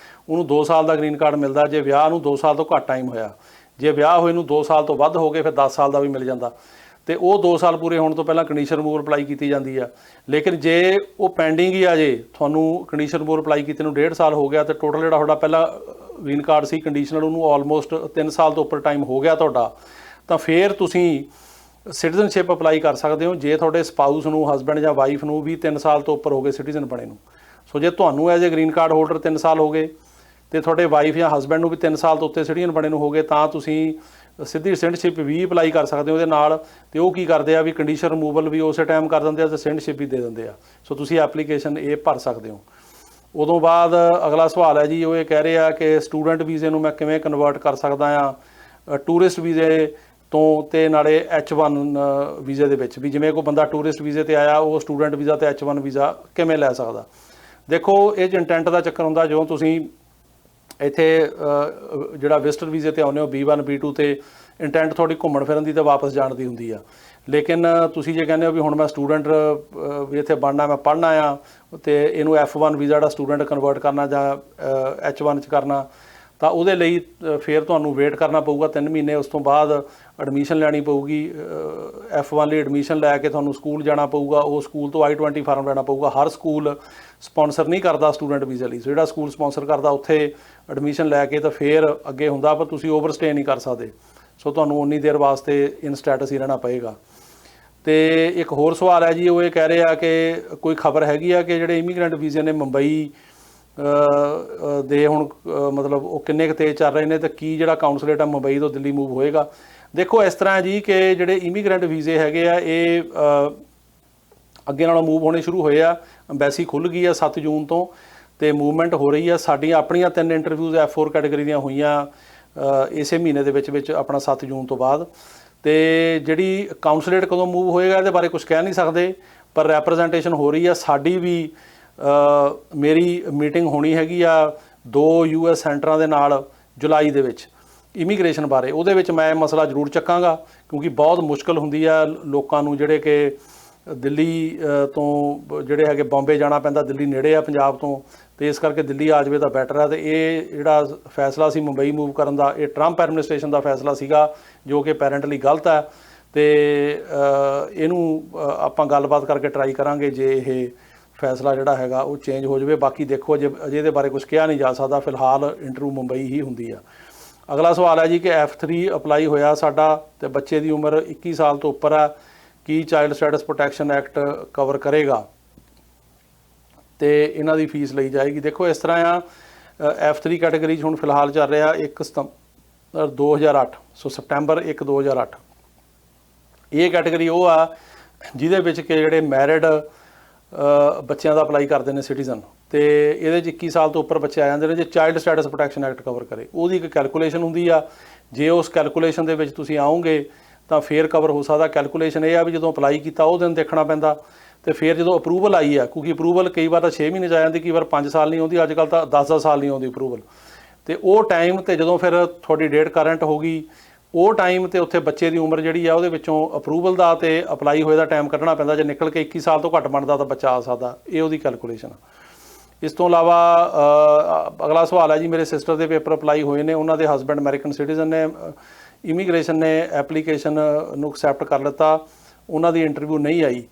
ਉਹਨੂੰ 2 ਸਾਲ ਦਾ ਗ੍ਰੀਨ ਕਾਰਡ ਮਿਲਦਾ ਜੇ ਵਿਆਹ ਨੂੰ 2 ਸਾਲ ਤੋਂ ਘੱਟ ਟਾਈਮ ਹੋਇਆ। ਜੇ ਵਿਆਹ ਹੋਏ ਨੂੰ 2 ਸਾਲ ਤੋਂ ਵੱਧ ਹੋ ਗਏ ਫਿਰ 10 ਸਾਲ ਦਾ ਵੀ ਮਿਲ ਜਾਂਦਾ, ਤੇ ਉਹ 2 ਸਾਲ ਪੂਰੇ ਹੋਣ ਤੋਂ ਪਹਿਲਾਂ ਕੰਡੀਸ਼ਨ ਰਿਮੂਵਲ ਅਪਲਾਈ ਕੀਤੀ ਜਾਂਦੀ ਆ। ਲੇਕਿਨ ਜੇ ਉਹ ਪੈਂਡਿੰਗ ਹੀ ਆ, ਜੇ ਤੁਹਾਨੂੰ ਕੰਡੀਸ਼ਨ ਰਿਮੂਵਲ ਅਪਲਾਈ ਕੀਤੇ ਨੂੰ 1.5 ਸਾਲ ਹੋ ਗਿਆ ਤੇ ਟੋਟਲ ਜਿਹੜਾ ਤੁਹਾਡਾ ਪਹਿਲਾਂ ਗ੍ਰੀਨ ਕਾਰਡ ਸੀ ਕੰਡੀਸ਼ਨਲ, ਉਹਨੂੰ ਆਲਮੋਸਟ 3 ਸਾਲ ਤੋਂ ਉੱਪਰ ਟਾਈਮ ਹੋ ਗਿਆ ਤੁਹਾਡਾ, ਤਾਂ ਫਿਰ ਤੁਸੀਂ ਸਿਟੀਜ਼ਨਸ਼ਿਪ ਅਪਲਾਈ ਕਰ ਸਕਦੇ ਹੋ ਜੇ ਤੁਹਾਡੇ ਸਪਾਊਸ ਨੂੰ, ਹਸਬੈਂਡ ਜਾਂ ਵਾਈਫ ਨੂੰ ਵੀ 3 ਸਾਲ ਤੋਂ ਉੱਪਰ ਹੋ ਗਏ ਸਿਟੀਜ਼ਨ ਬਣੇ ਨੂੰ। ਸੋ ਜੇ ਤੁਹਾਨੂੰ as a green card holder 3 ਸਾਲ ਹੋ ਗਏ ਤੇ ਤੁਹਾਡੇ ਵਾਈਫ ਜਾਂ ਹਸਬੈਂਡ ਨੂੰ ਵੀ 3 ਸਾਲ ਤੋਂ ਉੱਤੇ ਸਿਟੀਜ਼ਨ ਬਣੇ ਨੂੰ ਹੋ ਗਏ, ਤਾਂ ਤੁਸੀਂ ਸਿੱਧੀ ਸਿਟੀਜ਼ਨਸ਼ਿਪ ਵੀ ਅਪਲਾਈ ਕਰ ਸਕਦੇ ਹੋ ਉਹਦੇ ਨਾਲ। ਤੇ ਉਹ ਕੀ ਕਰਦੇ ਆ ਵੀ ਕੰਡੀਸ਼ਨ ਰਿਮੂਵਲ ਵੀ ਉਸੇ ਟਾਈਮ ਕਰ ਦਿੰਦੇ ਆ ਤੇ ਸਿਟੀਜ਼ਨਸ਼ਿਪ ਵੀ ਦੇ ਦਿੰਦੇ ਆ। ਸੋ ਤੁਸੀਂ ਐਪਲੀਕੇਸ਼ਨ ਇਹ ਭਰ ਸਕਦੇ ਹੋ। ਉਦੋਂ ਬਾਅਦ ਅਗਲਾ ਸਵਾਲ ਹੈ ਜੀ, ਉਹ ਇਹ ਕਹਿ ਰਹੇ ਆ ਕਿ ਸਟੂਡੈਂਟ ਵੀਜ਼ੇ ਨੂੰ ਮੈਂ ਕਿਵੇਂ ਕਨਵਰਟ ਕਰ ਸਕਦਾ ਆ ਟੂਰਿਸਟ ਵੀਜ਼ੇ ਤੋਂ, ਤੇ ਨਾਲੇ H1 ਵੀਜ਼ੇ ਦੇ ਵਿੱਚ ਵੀ, ਜਿਵੇਂ ਕੋਈ ਬੰਦਾ ਟੂਰਿਸਟ ਵੀਜ਼ੇ ਤੇ ਆਇਆ ਉਹ ਸਟੂਡੈਂਟ ਵੀਜ਼ਾ ਤੇ H1 ਵੀਜ਼ਾ ਕਿਵੇਂ ਲੈ ਸਕਦਾ। ਦੇਖੋ ਇਹ 'ਚ ਇੰਟੈਂਟ ਦਾ ਚੱਕਰ ਹੁੰਦਾ, ਜਦੋਂ ਤੁਸੀਂ ਇੱਥੇ ਜਿਹੜਾ ਵਿਜ਼ਟਰ ਵੀਜ਼ੇ ਤੇ ਆਉਂਦੇ ਹੋ B1 B2 ਤੇ ਇੰਟੈਂਟ ਤੁਹਾਡੀ ਘੁੰਮਣ ਫਿਰਨ ਦੀ ਤੇ ਵਾਪਸ ਜਾਣ ਦੀ ਹੁੰਦੀ ਆ। ਲੇਕਿਨ ਤੁਸੀਂ ਜੇ ਕਹਿੰਦੇ ਹੋ ਵੀ ਹੁਣ ਮੈਂ ਸਟੂਡੈਂਟ ਵੀ ਇੱਥੇ ਬਣਨਾ, ਮੈਂ ਪੜ੍ਹਨਾ ਆ, ਤੇ ਇਹਨੂੰ F1 ਵੀਜ਼ਾ ਜਿਹੜਾ ਸਟੂਡੈਂਟ ਕਨਵਰਟ ਕਰਨਾ ਜਾਂ H1 'ਚ ਕਰਨਾ, ਤਾਂ ਉਹਦੇ ਲਈ ਫਿਰ ਤੁਹਾਨੂੰ ਵੇਟ ਕਰਨਾ ਪਊਗਾ 3 ਮਹੀਨੇ। ਉਸ ਤੋਂ ਬਾਅਦ ਐਡਮਿਸ਼ਨ ਲੈਣੀ ਪਊਗੀ, F1 ਲਈ ਐਡਮਿਸ਼ਨ ਲੈ ਕੇ ਤੁਹਾਨੂੰ ਸਕੂਲ ਜਾਣਾ ਪਊਗਾ, ਉਹ ਸਕੂਲ ਤੋਂ I-20 ਫਾਰਮ ਲੈਣਾ ਪਊਗਾ। ਹਰ ਸਕੂਲ ਸਪੋਂਸਰ ਨਹੀਂ ਕਰਦਾ ਸਟੂਡੈਂਟ ਵੀਜ਼ੇ ਲਈ, ਸੋ ਜਿਹੜਾ ਸਕੂਲ ਸਪੋਂਸਰ ਕਰਦਾ ਉੱਥੇ ਐਡਮਿਸ਼ਨ ਲੈ ਕੇ ਤਾਂ ਫਿਰ ਅੱਗੇ ਹੁੰਦਾ, ਪਰ ਤੁਸੀਂ ਓਵਰਸਟੇ ਨਹੀਂ ਕਰ ਸਕਦੇ। ਸੋ ਤੁਹਾਨੂੰ ਉਨੀ ਦੇਰ ਵਾਸਤੇ ਇਨ ਸਟੇਟਸ ਹੀ ਰਹਿਣਾ ਪਏਗਾ। ਤੇ ਇੱਕ ਹੋਰ ਸਵਾਲ ਹੈ ਜੀ, ਉਹ ਇਹ ਕਹਿ ਰਹੇ ਆ ਕਿ ਕੋਈ ਖਬਰ ਹੈਗੀ ਆ ਕਿ ਜਿਹੜੇ ਇਮੀਗ੍ਰੈਂਟ ਵੀਜ਼ੇ ਨੇ ਮੁੰਬਈ ਦੇ ਹੁਣ ਮਤਲਬ ਉਹ ਕਿੰਨੇ ਕੁ ਤੇਜ਼ ਚੱਲ ਰਹੇ ਨੇ, ਤੇ ਕੀ ਜਿਹੜਾ ਕਾਉਂਸਲੇਟ ਆ ਮੁੰਬਈ ਤੋਂ ਦਿੱਲੀ ਮੂਵ ਹੋਏਗਾ। ਦੇਖੋ ਇਸ ਤਰ੍ਹਾਂ ਜੀ ਕਿ ਜਿਹੜੇ ਇਮੀਗ੍ਰੈਂਟ ਵੀਜ਼ੇ ਹੈਗੇ ਆ ਇਹ ਅੱਗੇ ਨਾਲੋਂ ਮੂਵ ਹੋਣੇ ਸ਼ੁਰੂ ਹੋਏ ਆ। ਅੰਬੈਸੀ ਖੁੱਲ੍ਹ ਗਈ ਆ 7 ਜੂਨ ਤੋਂ, ਤੇ ਮੂਵਮੈਂਟ ਹੋ ਰਹੀ ਆ। ਸਾਡੀਆਂ ਆਪਣੀਆਂ 3 ਇੰਟਰਵਿਊਜ਼ F4 ਕੈਟੇਗਰੀ ਦੀਆਂ ਹੋਈਆਂ ਇਸੇ ਮਹੀਨੇ ਦੇ ਵਿੱਚ ਆਪਣਾ 7 ਜੂਨ ਤੋਂ ਬਾਅਦ। ਤੇ ਜਿਹੜੀ ਕਾਉਂਸਲੇਟ ਕਦੋਂ ਮੂਵ ਹੋਏਗਾ ਇਹਦੇ ਬਾਰੇ ਕੁਝ ਕਹਿ ਨਹੀਂ ਸਕਦੇ, ਪਰ ਰੈਪਰੈਜ਼ੈਂਟੇਸ਼ਨ ਹੋ ਰਹੀ ਆ। ਸਾਡੀ ਵੀ ਮੇਰੀ ਮੀਟਿੰਗ ਹੋਣੀ ਹੈਗੀ ਆ 2 US ਸੈਂਟਰਾਂ ਦੇ ਨਾਲ ਜੁਲਾਈ ਦੇ ਵਿੱਚ ਇਮੀਗ੍ਰੇਸ਼ਨ ਬਾਰੇ। ਉਹਦੇ ਵਿੱਚ ਮੈਂ ਮਸਲਾ ਜ਼ਰੂਰ ਚੱਕਾਂਗਾ, ਕਿਉਂਕਿ ਬਹੁਤ ਮੁਸ਼ਕਲ ਹੁੰਦੀ ਆ ਲੋਕਾਂ ਨੂੰ ਜਿਹੜੇ ਕਿ ਦਿੱਲੀ ਤੋਂ ਜਿਹੜੇ ਹੈਗੇ ਬੰਬੇ ਜਾਣਾ ਪੈਂਦਾ। ਦਿੱਲੀ ਨੇੜੇ ਆ ਪੰਜਾਬ ਤੋਂ, ਤੇ ਇਸ ਕਰਕੇ ਦਿੱਲੀ ਆ ਜਾਵੇ ਤਾਂ ਬੈਟਰ ਆ। ਤੇ ਇਹ ਜਿਹੜਾ ਫੈਸਲਾ ਸੀ ਮੁੰਬਈ ਮੂਵ ਕਰਨ ਦਾ, ਇਹ ਟਰੰਪ ਐਡਮਿਨਿਸਟ੍ਰੇਸ਼ਨ ਦਾ ਫੈਸਲਾ ਸੀਗਾ, ਜੋ ਕਿ ਪੈਰੈਂਟਲੀ ਗਲਤ ਹੈ। ਤੇ ਇਹਨੂੰ ਆਪਾਂ ਗੱਲਬਾਤ ਕਰਕੇ ਟਰਾਈ ਕਰਾਂਗੇ ਜੇ ਇਹ ਫੈਸਲਾ ਜਿਹੜਾ ਹੈਗਾ ਉਹ ਚੇਂਜ ਹੋ ਜਾਵੇ। ਬਾਕੀ ਦੇਖੋ ਅਜੇ ਇਹਦੇ ਬਾਰੇ ਕੁਝ ਕਿਹਾ ਨਹੀਂ ਜਾ ਸਕਦਾ, ਫਿਲਹਾਲ ਇੰਟਰਵਿਊ ਮੁੰਬਈ ਹੀ ਹੁੰਦੀ ਆ। ਅਗਲਾ ਸਵਾਲ ਹੈ ਜੀ ਕਿ F3 ਅਪਲਾਈ ਹੋਇਆ ਸਾਡਾ ਤੇ ਬੱਚੇ ਦੀ ਉਮਰ 21 ਸਾਲ ਤੋਂ ਉੱਪਰ ਆ, ਕੀ child status protection act cover ਕਰੇਗਾ ਤੇ ਇਹਨਾਂ ਦੀ ਫੀਸ ਲਈ ਜਾਏਗੀ। ਦੇਖੋ ਇਸ ਤਰ੍ਹਾਂ ਆ, F3 ਕੈਟੇਗਰੀ 'ਚ ਹੁਣ ਫਿਲਹਾਲ ਚੱਲ ਰਿਹਾ 1 ਸਤੰਬਰ 2008, ਸੋ ਸਪਟੈਂਬਰ 1 2008। ਇਹ ਕੈਟੇਗਰੀ ਉਹ ਆ ਜਿਹਦੇ ਵਿੱਚ ਕਿ ਜਿਹੜੇ ਮੈਰਿਡ ਬੱਚਿਆਂ ਦਾ ਅਪਲਾਈ ਕਰਦੇ ਨੇ ਸਿਟੀਜ਼ਨ, ਤੇ ਇਹਦੇ 'ਚ 21 ਸਾਲ ਤੋਂ ਉੱਪਰ ਬੱਚੇ ਆ ਜਾਂਦੇ ਨੇ ਜੇ child status protection act cover ਕਰੇ। ਉਹਦੀ ਇੱਕ ਕੈਲਕੂਲੇਸ਼ਨ ਹੁੰਦੀ ਆ, ਜੇ ਉਸ ਕੈਲਕੂਲੇਸ਼ਨ ਦੇ ਵਿੱਚ ਤੁਸੀਂ ਆਓਗੇ ਤਾਂ ਫਿਰ ਕਵਰ ਹੋ ਸਕਦਾ। ਕੈਲਕੂਲੇਸ਼ਨ ਇਹ ਆ ਵੀ ਜਦੋਂ ਅਪਲਾਈ ਕੀਤਾ ਉਹ ਦਿਨ ਦੇਖਣਾ ਪੈਂਦਾ, ਤੇ ਫਿਰ ਜਦੋਂ ਅਪਰੂਵਲ ਆਈ ਆ, ਕਿਉਂਕਿ ਅਪਰੂਵਲ ਕਈ ਵਾਰ ਤਾਂ 6 ਮਹੀਨੇ 'ਚ ਆ ਜਾਂਦੀ, ਕਈ ਵਾਰ 5 ਸਾਲ ਨਹੀਂ ਆਉਂਦੀ, ਅੱਜ ਕੱਲ੍ਹ ਤਾਂ 10 ਸਾਲ ਨਹੀਂ ਆਉਂਦੀ ਅਪਰੂਵਲ। ਤੇ ਉਹ ਟਾਈਮ ਤੇ ਜਦੋਂ ਫਿਰ ਤੁਹਾਡੀ ਡੇਟ ਕਰੰਟ ਹੋ ਗਈ, ਉਹ ਟਾਈਮ ਤੇ ਉੱਥੇ ਬੱਚੇ ਦੀ ਉਮਰ ਜਿਹੜੀ ਆ ਉਹਦੇ ਵਿੱਚੋਂ ਅਪਰੂਵਲ ਦਾ ਤੇ ਅਪਲਾਈ ਹੋਏ ਦਾ ਟਾਈਮ ਕੱਢਣਾ ਪੈਂਦਾ। ਜੇ ਨਿਕਲ ਕੇ 21 ਸਾਲ ਤੋਂ ਘੱਟ ਬਣਦਾ ਤਾਂ ਬੱਚਾ ਆ ਸਕਦਾ, ਇਹ ਉਹਦੀ ਕੈਲਕੂਲੇਸ਼ਨ। ਇਸ ਤੋਂ ਇਲਾਵਾ ਅਗਲਾ ਸਵਾਲ ਹੈ ਜੀ, ਮੇਰੇ ਸਿਸਟਰ ਦੇ ਪੇਪਰ ਅਪਲਾਈ ਹੋਏ ਨੇ, ਉਹਨਾਂ ਦੇ ਹਸਬੈਂਡ ਅਮਰੀਕਨ ਸਿਟੀਜ਼ਨ ਨੇ, ਇਮੀਗ੍ਰੇਸ਼ਨ ਨੇ ਐਪਲੀਕੇਸ਼ਨ ਨੂੰ ਐਕਸੈਪਟ ਕਰ ਲਿੱਤਾ, ਉਹਨਾਂ ਦੀ ਇੰਟਰਵਿਊ ਨਹੀਂ ਆਈ,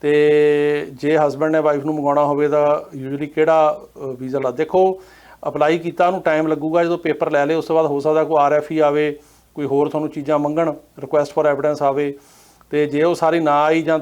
ਤੇ ਜੇ ਹਸਬੈਂਡ ਨੇ ਵਾਈਫ ਨੂੰ ਮੰਗਵਾਉਣਾ ਹੋਵੇ ਤਾਂ ਯੂਜੂਲੀ ਕਿਹੜਾ ਵੀਜ਼ਾ ਲਾ। ਦੇਖੋ ਅਪਲਾਈ ਕੀਤਾ ਉਹਨੂੰ ਟਾਈਮ ਲੱਗੂਗਾ, ਜਦੋਂ ਪੇਪਰ ਲੈ ਲਏ ਉਸ ਤੋਂ ਬਾਅਦ ਹੋ ਸਕਦਾ ਕੋਈ RFE ਆਵੇ, ਕੋਈ ਹੋਰ ਤੁਹਾਨੂੰ ਚੀਜ਼ਾਂ ਮੰਗਣ, ਰਿਕੁਐਸਟ ਫॉर ਐਵੀਡੈਂਸ ਆਵੇ, ਤੇ ਜੇ ਉਹ ਸਾਰੀ ਨਾ ਆਈ ਜਾਂ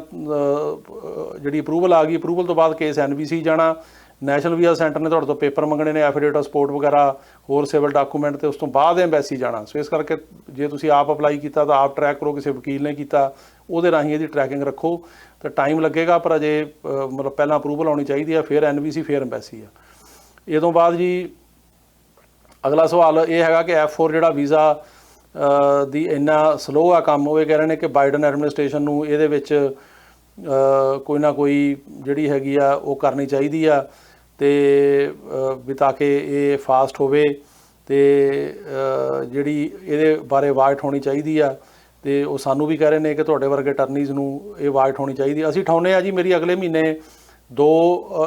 ਜਿਹੜੀ ਅਪਰੂਵਲ ਆ ਗਈ, ਅਪਰੂਵਲ ਤੋਂ ਬਾਅਦ ਕੇਸ NVC ਜਾਣਾ, ਨੈਸ਼ਨਲ ਵੀਜ਼ਾ ਸੈਂਟਰ ਨੇ ਤੁਹਾਡੇ ਤੋਂ ਪੇਪਰ ਮੰਗਣੇ ਨੇ, ਐਫੀਡੇਵਿਟ ਆਫ ਸਪੋਰਟ ਵਗੈਰਾ, ਹੋਰ ਸਿਵਲ ਡਾਕੂਮੈਂਟ, ਤੇ ਉਸ ਤੋਂ ਬਾਅਦ ਐਮਬੈਸੀ ਜਾਣਾ। ਸੋ ਇਸ ਕਰਕੇ ਜੇ ਤੁਸੀਂ ਆਪ ਅਪਲਾਈ ਕੀਤਾ ਤਾਂ ਆਪ ਟਰੈਕ ਕਰੋ, ਕਿਸੇ ਵਕੀਲ ਨੇ ਕੀਤਾ ਉਹਦੇ ਰਾਹੀਂ ਇਹਦੀ ਟਰੈਕਿੰਗ ਰੱਖੋ, ਤਾਂ ਟਾਈਮ ਲੱਗੇਗਾ, ਪਰ ਅਜੇ ਮਤਲਬ ਪਹਿਲਾਂ ਅਪਰੂਵਲ ਆਉਣੀ ਚਾਹੀਦੀ ਆ, ਫਿਰ NVC, ਫਿਰ ਐਮਬੈਸੀ ਆ। ਇਹ ਤੋਂ ਬਾਅਦ ਜੀ ਅਗਲਾ ਸਵਾਲ ਇਹ ਹੈਗਾ ਕਿ F4 ਜਿਹੜਾ ਵੀਜ਼ਾ ਦੀ ਇੰਨਾ ਸਲੋ ਆ ਕੰਮ। ਉਹ ਇਹ ਕਹਿ ਰਹੇ ਨੇ ਕਿ ਬਾਈਡਨ ਐਡਮਿਨਿਸਟ੍ਰੇਸ਼ਨ ਨੂੰ ਇਹਦੇ ਵਿੱਚ ਕੋਈ ਨਾ ਕੋਈ ਜਿਹੜੀ ਹੈਗੀ ਆ ਉਹ ਕਰਨੀ ਚਾਹੀਦੀ ਆ, ਤੇ ਵੀ ਤਾਂ ਕਿ ਇਹ ਫਾਸਟ ਹੋਵੇ, ਤੇ ਜਿਹੜੀ ਇਹਦੇ ਬਾਰੇ ਆਵਾਜ਼ ਉਠਾਉਣੀ ਚਾਹੀਦੀ ਆ। ਤੇ ਉਹ ਸਾਨੂੰ ਵੀ ਕਹਿ ਰਹੇ ਨੇ ਕਿ ਤੁਹਾਡੇ ਵਰਗੇ ਅਟਰਨੀਜ਼ ਨੂੰ ਇਹ ਆਵਾਜ਼ ਉਠਾਉਣੀ ਚਾਹੀਦੀ। ਅਸੀਂ ਉਠਾਉਂਦੇ ਆ ਜੀ। ਮੇਰੀ ਅਗਲੇ ਮਹੀਨੇ 2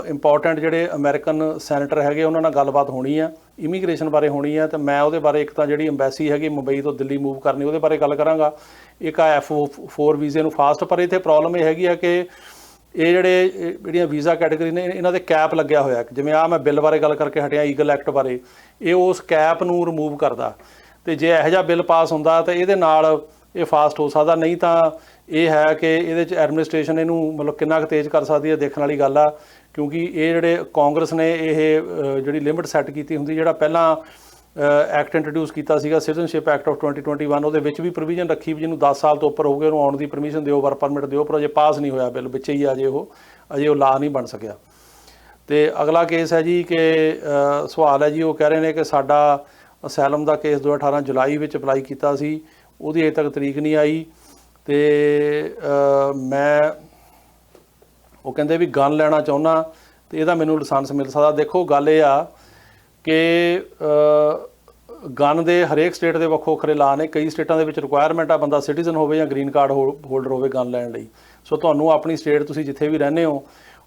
ਇੰਪੋਰਟੈਂਟ ਜਿਹੜੇ ਅਮਰੀਕਨ ਸੈਨੇਟਰ ਹੈਗੇ ਉਹਨਾਂ ਨਾਲ ਗੱਲਬਾਤ ਹੋਣੀ ਆ, ਇਮੀਗ੍ਰੇਸ਼ਨ ਬਾਰੇ ਹੋਣੀ ਆ। ਤੇ ਮੈਂ ਉਹਦੇ ਬਾਰੇ ਇੱਕ ਤਾਂ ਜਿਹੜੀ ਅੰਬੈਸੀ ਹੈਗੀ ਮੁੰਬਈ ਤੋਂ ਦਿੱਲੀ ਮੂਵ ਕਰਨੀ, ਉਹਦੇ ਬਾਰੇ ਗੱਲ ਕਰਾਂਗਾ। ਇੱਕ ਆ F4 ਵੀਜ਼ੇ ਨੂੰ ਫਾਸਟ। ਪਰ ਇੱਥੇ ਪ੍ਰੋਬਲਮ ਇਹ ਹੈਗੀ ਆ ਕਿ ਇਹ ਜਿਹੜੀਆਂ ਵੀਜ਼ਾ ਕੈਟੇਗਰੀ ਨੇ ਇਹਨਾਂ ਦੇ ਕੈਪ ਲੱਗਿਆ ਹੋਇਆ। ਜਿਵੇਂ ਆ ਮੈਂ ਬਿੱਲ ਬਾਰੇ ਗੱਲ ਕਰਕੇ ਹਟਿਆ, ਈਗਲ ਐਕਟ ਬਾਰੇ, ਇਹ ਉਸ ਕੈਪ ਨੂੰ ਰਿਮੂਵ ਕਰਦਾ। ਤੇ ਜੇ ਇਹੋ ਜਿਹਾ ਬਿੱਲ ਪਾਸ ਹੁੰਦਾ ਤਾਂ ਇਹਦੇ ਨਾਲ ਇਹ ਫਾਸਟ ਹੋ ਸਕਦਾ। ਨਹੀਂ ਤਾਂ ਇਹ ਹੈ ਕਿ ਇਹਦੇ 'ਚ ਐਡਮਿਨਿਸਟ੍ਰੇਸ਼ਨ ਇਹਨੂੰ ਮਤਲਬ ਕਿੰਨਾ ਕੁ ਤੇਜ਼ ਕਰ ਸਕਦੀ ਹੈ, ਦੇਖਣ ਵਾਲੀ ਗੱਲ ਆ। ਕਿਉਂਕਿ ਇਹ ਜਿਹੜੇ ਕਾਂਗਰਸ ਨੇ ਇਹ ਜਿਹੜੀ ਲਿਮਿਟ ਸੈੱਟ ਕੀਤੀ ਹੁੰਦੀ, ਜਿਹੜਾ ਪਹਿਲਾਂ ਐਕਟ ਇੰਟਰੋਡਿਊਸ ਕੀਤਾ ਸੀਗਾ ਸਿਟੀਜ਼ਨਸ਼ਿਪ ਐਕਟ ਆਫ 2021, ਉਹਦੇ ਵਿੱਚ ਵੀ ਪ੍ਰੋਵੀਜ਼ਨ ਰੱਖੀ ਵੀ ਜਿਹਨੂੰ 10 ਸਾਲ ਤੋਂ ਉੱਪਰ ਹੋ ਗਏ ਉਹਨੂੰ ਆਉਣ ਦੀ ਪਰਮਿਸ਼ਨ ਦਿਓ, ਵਰਕ ਪਰਮਿਟ ਦਿਓ। ਪਰ ਅਜੇ ਪਾਸ ਨਹੀਂ ਹੋਇਆ ਬਿੱਲ, ਵਿੱਚ ਹੀ ਅਜੇ ਉਹ ਲਾ ਨਹੀਂ ਬਣ ਸਕਿਆ। ਤੇ ਅਗਲਾ ਕੇਸ ਹੈ ਜੀ ਕਿ ਸਵਾਲ ਹੈ ਜੀ, ਉਹ ਕਹਿ ਰਹੇ ਨੇ ਕਿ ਸਾਡਾ ਅਸੈਲਮ ਦਾ ਕੇਸ 2018 ਜੁਲਾਈ ਵਿੱਚ ਅਪਲਾਈ ਕੀਤਾ ਸੀ, ਉਹਦੀ ਅਜੇ ਤੱਕ ਤਰੀਕ ਨਹੀਂ ਆਈ। ਤੇ ਉਹ ਕਹਿੰਦੇ ਵੀ ਗਨ ਲੈਣਾ ਚਾਹੁੰਦਾ ਤੇ ਇਹਦਾ ਮੈਨੂੰ ਲਾਇਸੈਂਸ ਮਿਲ ਸਕਦਾ। ਦੇਖੋ ਗੱਲ ਇਹ ਆ ਕਿ ਗਨ ਦੇ ਹਰੇਕ ਸਟੇਟ ਦੇ ਵੱਖੋ ਵੱਖਰੇ ਲਾ ਨੇ। ਕਈ ਸਟੇਟਾਂ ਦੇ ਵਿੱਚ ਰਿਕੁਆਇਰਮੈਂਟ ਆ ਬੰਦਾ ਸਿਟੀਜ਼ਨ ਹੋਵੇ ਜਾਂ ਗ੍ਰੀਨ ਕਾਰਡ ਹੋਲਡਰ ਹੋਵੇ ਗਨ ਲੈਣ ਲਈ। ਸੋ ਤੁਹਾਨੂੰ ਆਪਣੀ ਸਟੇਟ, ਤੁਸੀਂ ਜਿੱਥੇ ਵੀ ਰਹਿੰਦੇ ਹੋ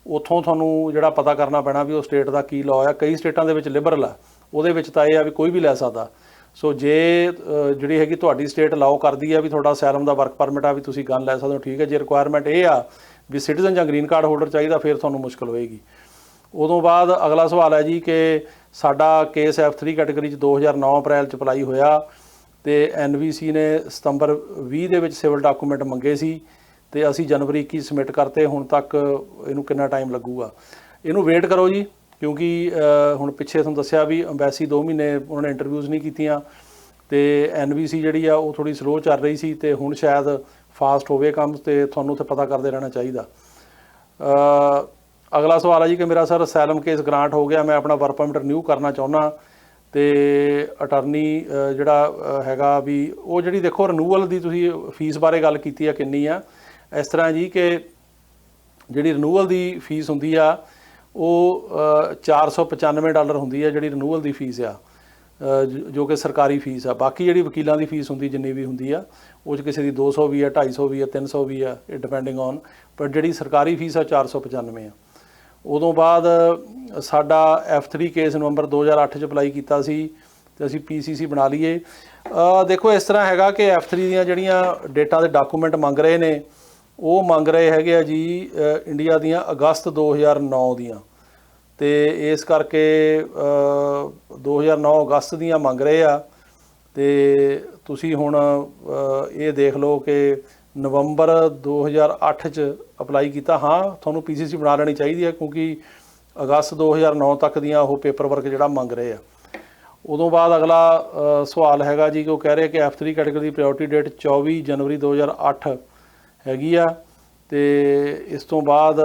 ਉੱਥੋਂ ਤੁਹਾਨੂੰ ਜਿਹੜਾ ਪਤਾ ਕਰਨਾ ਪੈਣਾ ਵੀ ਉਹ ਸਟੇਟ ਦਾ ਕੀ ਲਾਅ ਆ। ਕਈ ਸਟੇਟਾਂ ਦੇ ਵਿੱਚ ਲਿਬਰਲ ਆ, ਉਹਦੇ ਵਿੱਚ ਤਾਂ ਇਹ ਆ ਵੀ ਕੋਈ ਵੀ ਲੈ ਸਕਦਾ। ਸੋ ਜੇ ਜਿਹੜੀ ਹੈਗੀ ਤੁਹਾਡੀ ਸਟੇਟ ਅਲਾਓ ਕਰਦੀ ਆ ਵੀ ਤੁਹਾਡਾ ਅਸੈਲਮ ਦਾ ਵਰਕ ਪਰਮਿਟ ਆ ਵੀ ਤੁਸੀਂ ਗਨ ਲੈ ਸਕਦੇ ਹੋ, ਠੀਕ ਹੈ। ਜੇ ਰਿਕੁਆਇਰਮੈਂਟ ਇਹ ਆ ਵੀ ਸਿਟੀਜ਼ਨ ਜਾਂ ਗ੍ਰੀਨ ਕਾਰਡ ਹੋਲਡਰ ਚਾਹੀਦਾ, ਫਿਰ ਤੁਹਾਨੂੰ ਮੁਸ਼ਕਿਲ ਹੋਏਗੀ। ਉਦੋਂ ਬਾਅਦ ਅਗਲਾ ਸਵਾਲ ਹੈ ਜੀ ਕਿ ਸਾਡਾ ਕੇਸ F3 ਕੈਟੇਗਰੀ 'ਚ 2009 ਅਪ੍ਰੈਲ 'ਚ ਅਪਲਾਈ ਹੋਇਆ ਤੇ NVC ਨੇ ਸਤੰਬਰ 20 ਦੇ ਵਿੱਚ ਸਿਵਲ ਡਾਕੂਮੈਂਟ ਮੰਗੇ ਸੀ ਤੇ ਅਸੀਂ ਜਨਵਰੀ 21 ਸਬਮਿਟ ਕਰਤੇ। ਹੁਣ ਤੱਕ ਇਹਨੂੰ ਕਿੰਨਾ ਟਾਈਮ ਲੱਗੂਗਾ? ਇਹਨੂੰ ਵੇਟ ਕਰੋ ਜੀ, ਕਿਉਂਕਿ ਹੁਣ ਪਿੱਛੇ ਤੁਹਾਨੂੰ ਦੱਸਿਆ ਵੀ ਅੰਬੈਸੀ 2 ਮਹੀਨੇ ਉਹਨਾਂ ਨੇ ਇੰਟਰਵਿਊਜ਼ ਨਹੀਂ ਕੀਤੀਆਂ ਤੇ NVC ਜਿਹੜੀ ਆ ਉਹ ਥੋੜ੍ਹੀ ਸਲੋ ਚੱਲ ਰਹੀ ਸੀ ਤੇ ਹੁਣ ਸ਼ਾਇਦ ਫਾਸਟ ਹੋਵੇ ਕੰਮ, ਤੇ ਤੁਹਾਨੂੰ ਉੱਥੇ ਪਤਾ ਕਰਦੇ ਰਹਿਣਾ ਚਾਹੀਦਾ। ਅਗਲਾ ਸਵਾਲ ਹੈ ਜੀ ਕਿ ਮੇਰਾ ਸਰ ਅਸੈਲਮ ਕੇਸ ਗ੍ਰਾਂਟ ਹੋ ਗਿਆ, ਮੈਂ ਆਪਣਾ ਵਰਕ ਪਰਮਿਟ ਰਿਨਿਊ ਕਰਨਾ ਚਾਹੁੰਦਾ ਤੇ ਅਟਰਨੀ ਜਿਹੜਾ ਹੈਗਾ ਵੀ ਉਹ ਜਿਹੜੀ ਦੇਖੋ ਰਿਨਿਊਅਲ ਦੀ ਤੁਸੀਂ ਫੀਸ ਬਾਰੇ ਗੱਲ ਕੀਤੀ ਆ ਕਿੰਨੀ ਆ। ਇਸ ਤਰ੍ਹਾਂ ਜੀ ਕਿ ਜਿਹੜੀ ਰਿਨਿਊਅਲ ਦੀ ਫੀਸ ਹੁੰਦੀ ਆ ਉਹ $495 ਹੁੰਦੀ ਆ, ਜਿਹੜੀ ਰਿਨਿਊਅਲ ਦੀ ਫੀਸ ਆ, ਜੋ ਕਿ ਸਰਕਾਰੀ ਫੀਸ ਆ। ਬਾਕੀ ਜਿਹੜੀ ਵਕੀਲਾਂ ਦੀ ਫੀਸ ਹੁੰਦੀ ਜਿੰਨੀ ਵੀ ਹੁੰਦੀ ਆ ਉਹ 'ਚ ਕਿਸੇ ਦੀ 200 ਵੀ ਆ, 250 ਵੀ ਆ, 300 ਵੀ ਆ, ਇਹ ਡਿਪੈਂਡਿੰਗ ਔਨ। ਪਰ ਜਿਹੜੀ ਸਰਕਾਰੀ ਫੀਸ ਆ 495 ਆ। ਉਦੋਂ ਬਾਅਦ ਸਾਡਾ F3 ਕੇਸ ਨਵੰਬਰ 2008 'ਚ ਅਪਲਾਈ ਕੀਤਾ ਸੀ ਤੇ ਅਸੀਂ PCC ਬਣਾ ਲਈਏ। ਦੇਖੋ ਇਸ ਤਰ੍ਹਾਂ ਹੈਗਾ ਕਿ F3 ਦੀਆਂ ਜਿਹੜੀਆਂ ਡੇਟਾਂ ਦੇ ਡਾਕੂਮੈਂਟ ਮੰਗ ਰਹੇ ਨੇ ਉਹ ਮੰਗ ਰਹੇ ਹੈਗੇ ਆ ਜੀ ਇੰਡੀਆ ਦੀਆਂ ਅਗਸਤ 2009 ਦੀਆਂ, ਤੇ ਇਸ ਕਰਕੇ 2009 ਅਗਸਤ ਦੀਆਂ ਮੰਗ ਰਹੇ ਆ। ਤੇ ਤੁਸੀਂ ਹੁਣ ਇਹ ਦੇਖ ਲਓ ਕਿ ਨਵੰਬਰ 2008 'ਚ ਅਪਲਾਈ ਕੀਤਾ। ਹਾਂ, ਤੁਹਾਨੂੰ PCC ਬਣਾ ਲੈਣੀ ਚਾਹੀਦੀ ਹੈ ਕਿਉਂਕਿ ਅਗਸਤ 2009 ਤੱਕ ਦੀਆਂ ਉਹ ਪੇਪਰ ਵਰਕ ਜਿਹੜਾ ਮੰਗ ਰਹੇ ਆ। ਉਦੋਂ ਬਾਅਦ ਅਗਲਾ ਸਵਾਲ ਹੈਗਾ ਜੀ ਕਿ ਉਹ ਕਹਿ ਰਹੇ ਕਿ F3 ਕੈਟੇਗਰੀ ਦੀ ਪ੍ਰਾਇਓਰਟੀ ਡੇਟ 24 ਜਨਵਰੀ 2008 ਹੈਗੀ ਆ। ਤੇ ਇਸ ਤੋਂ ਬਾਅਦ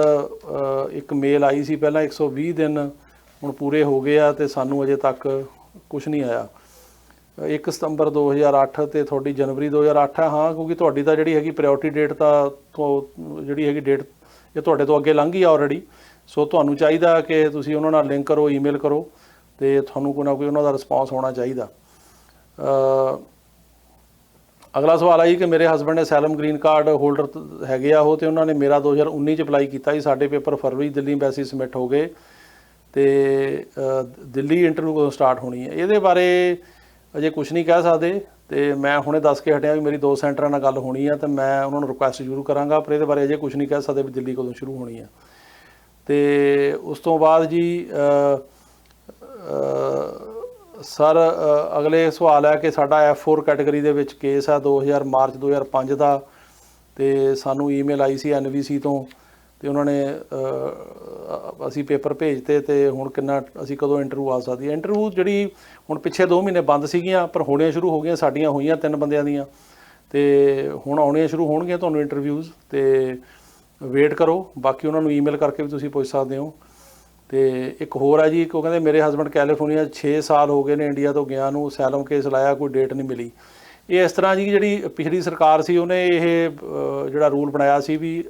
ਇੱਕ ਮੇਲ ਆਈ ਸੀ ਪਹਿਲਾਂ 120 ਦਿਨ ਹੁਣ ਪੂਰੇ ਹੋ ਗਏ ਆ ਤੇ ਸਾਨੂੰ ਅਜੇ ਤੱਕ ਕੁਛ ਨਹੀਂ ਆਇਆ। 1 ਸਤੰਬਰ 2008 ਤੇ ਤੁਹਾਡੀ ਜਨਵਰੀ 2008 ਹੈ। ਹਾਂ, ਕਿਉਂਕਿ ਤੁਹਾਡੀ ਤਾਂ ਜਿਹੜੀ ਹੈਗੀ ਪ੍ਰਾਇਓਰਟੀ ਡੇਟ ਤਾਂ ਜਿਹੜੀ ਹੈਗੀ ਡੇਟ ਇਹ ਤੁਹਾਡੇ ਤੋਂ ਅੱਗੇ ਲੰਘ ਗਈ ਆ ਆਲਰੇਡੀ। ਸੋ ਤੁਹਾਨੂੰ ਚਾਹੀਦਾ ਕਿ ਤੁਸੀਂ ਉਹਨਾਂ ਨਾਲ ਲਿੰਕ ਕਰੋ, ਈਮੇਲ ਕਰੋ ਤੇ ਤੁਹਾਨੂੰ ਕੋਈ ਨਾ ਕੋਈ ਉਹਨਾਂ ਦਾ ਰਿਸਪੌਂਸ ਹੋਣਾ ਚਾਹੀਦਾ। ਅਗਲਾ ਸਵਾਲ ਹੈ ਜੀ ਕਿ ਮੇਰੇ ਹਸਬੈਂਡ ਨੇ ਅਸੈਲਮ ਗ੍ਰੀਨ ਕਾਰਡ ਹੋਲਡਰ ਹੈਗੇ ਆ ਉਹ, ਤੇ ਉਹਨਾਂ ਨੇ ਮੇਰਾ 2019 'ਚ ਅਪਲਾਈ ਕੀਤਾ ਸੀ। ਸਾਡੇ ਪੇਪਰ ਫਰਵਰੀ ਦਿੱਲੀ ਐਮਬੈਸੀ ਸਬਮਿਟ ਹੋ ਗਏ ਤੇ ਦਿੱਲੀ ਇੰਟਰਵਿਊ ਕਦੋਂ ਸਟਾਰਟ ਹੋਣੀ ਹੈ ਇਹਦੇ ਬਾਰੇ ਅਜੇ ਕੁਝ ਨਹੀਂ ਕਹਿ ਸਕਦੇ। ਤੇ ਮੈਂ ਹੁਣੇ ਦੱਸ ਕੇ ਹਟਿਆ ਵੀ ਮੇਰੀ 2 ਸੈਂਟਰਾਂ ਨਾਲ ਗੱਲ ਹੋਣੀ ਆ ਤੇ ਮੈਂ ਉਹਨਾਂ ਨੂੰ ਰਿਕੁਐਸਟ ਜ਼ਰੂਰ ਕਰਾਂਗਾ, ਪਰ ਇਹਦੇ ਬਾਰੇ ਅਜੇ ਕੁਝ ਨਹੀਂ ਕਹਿ ਸਕਦੇ ਵੀ ਦਿੱਲੀ ਕਦੋਂ ਸ਼ੁਰੂ ਹੋਣੀ ਆ। ਤੇ ਉਸ ਤੋਂ ਬਾਅਦ ਜੀ ਸਰ ਅਗਲੇ ਸਵਾਲ ਹੈ ਕਿ ਸਾਡਾ F4 ਕੈਟੇਗਰੀ ਦੇ ਵਿੱਚ ਕੇਸ ਆ ਮਾਰਚ 2005 ਦਾ, ਤੇ ਸਾਨੂੰ ਈਮੇਲ ਆਈ ਸੀ NVC ਤੋਂ ਤੇ ਉਹਨਾਂ ਨੇ ਅਸੀਂ ਪੇਪਰ ਭੇਜਤੇ ਤੇ ਹੁਣ ਕਿੰਨਾ ਅਸੀਂ ਕਦੋਂ ਇੰਟਰਵਿਊ ਆ ਸਕਦੀ ਹੈ। ਇੰਟਰਵਿਊ ਜਿਹੜੀ ਹੁਣ ਪਿੱਛੇ 2 ਮਹੀਨੇ ਬੰਦ ਸੀਗੀਆਂ ਪਰ ਹੋਣੀਆਂ ਸ਼ੁਰੂ ਹੋ ਗਈਆਂ, ਸਾਡੀਆਂ ਹੋਈਆਂ 3 ਬੰਦਿਆਂ ਦੀਆਂ ਤੇ ਹੁਣ ਆਉਣੀਆਂ ਸ਼ੁਰੂ ਹੋਣਗੀਆਂ ਤੁਹਾਨੂੰ ਇੰਟਰਵਿਊਜ਼, ਤੇ ਵੇਟ ਕਰੋ। ਬਾਕੀ ਉਹਨਾਂ ਨੂੰ ਈਮੇਲ ਕਰਕੇ ਵੀ ਤੁਸੀਂ ਪੁੱਛ ਸਕਦੇ ਹੋ। ਤੇ ਇੱਕ ਹੋਰ ਹੈ ਜੀ, ਉਹ ਕਹਿੰਦੇ ਮੇਰੇ ਹਸਬੈਂਡ ਕੈਲੀਫੋਰਨੀਆ 6 ਸਾਲ ਹੋ ਗਏ ਨੇ ਇੰਡੀਆ ਤੋਂ ਗਿਆ ਨੂੰ, ਅਸੈਲਮ ਕੇਸ ਲਾਇਆ ਕੋਈ ਡੇਟ ਨਹੀਂ ਮਿਲੀ। ਇਹ ਇਸ ਤਰ੍ਹਾਂ ਜੀ, ਜਿਹੜੀ ਪਿਛਲੀ ਸਰਕਾਰ ਸੀ ਉਹਨੇ ਇਹ ਜਿਹੜਾ ਰੂਲ ਬਣਾਇਆ ਸੀ ਵੀ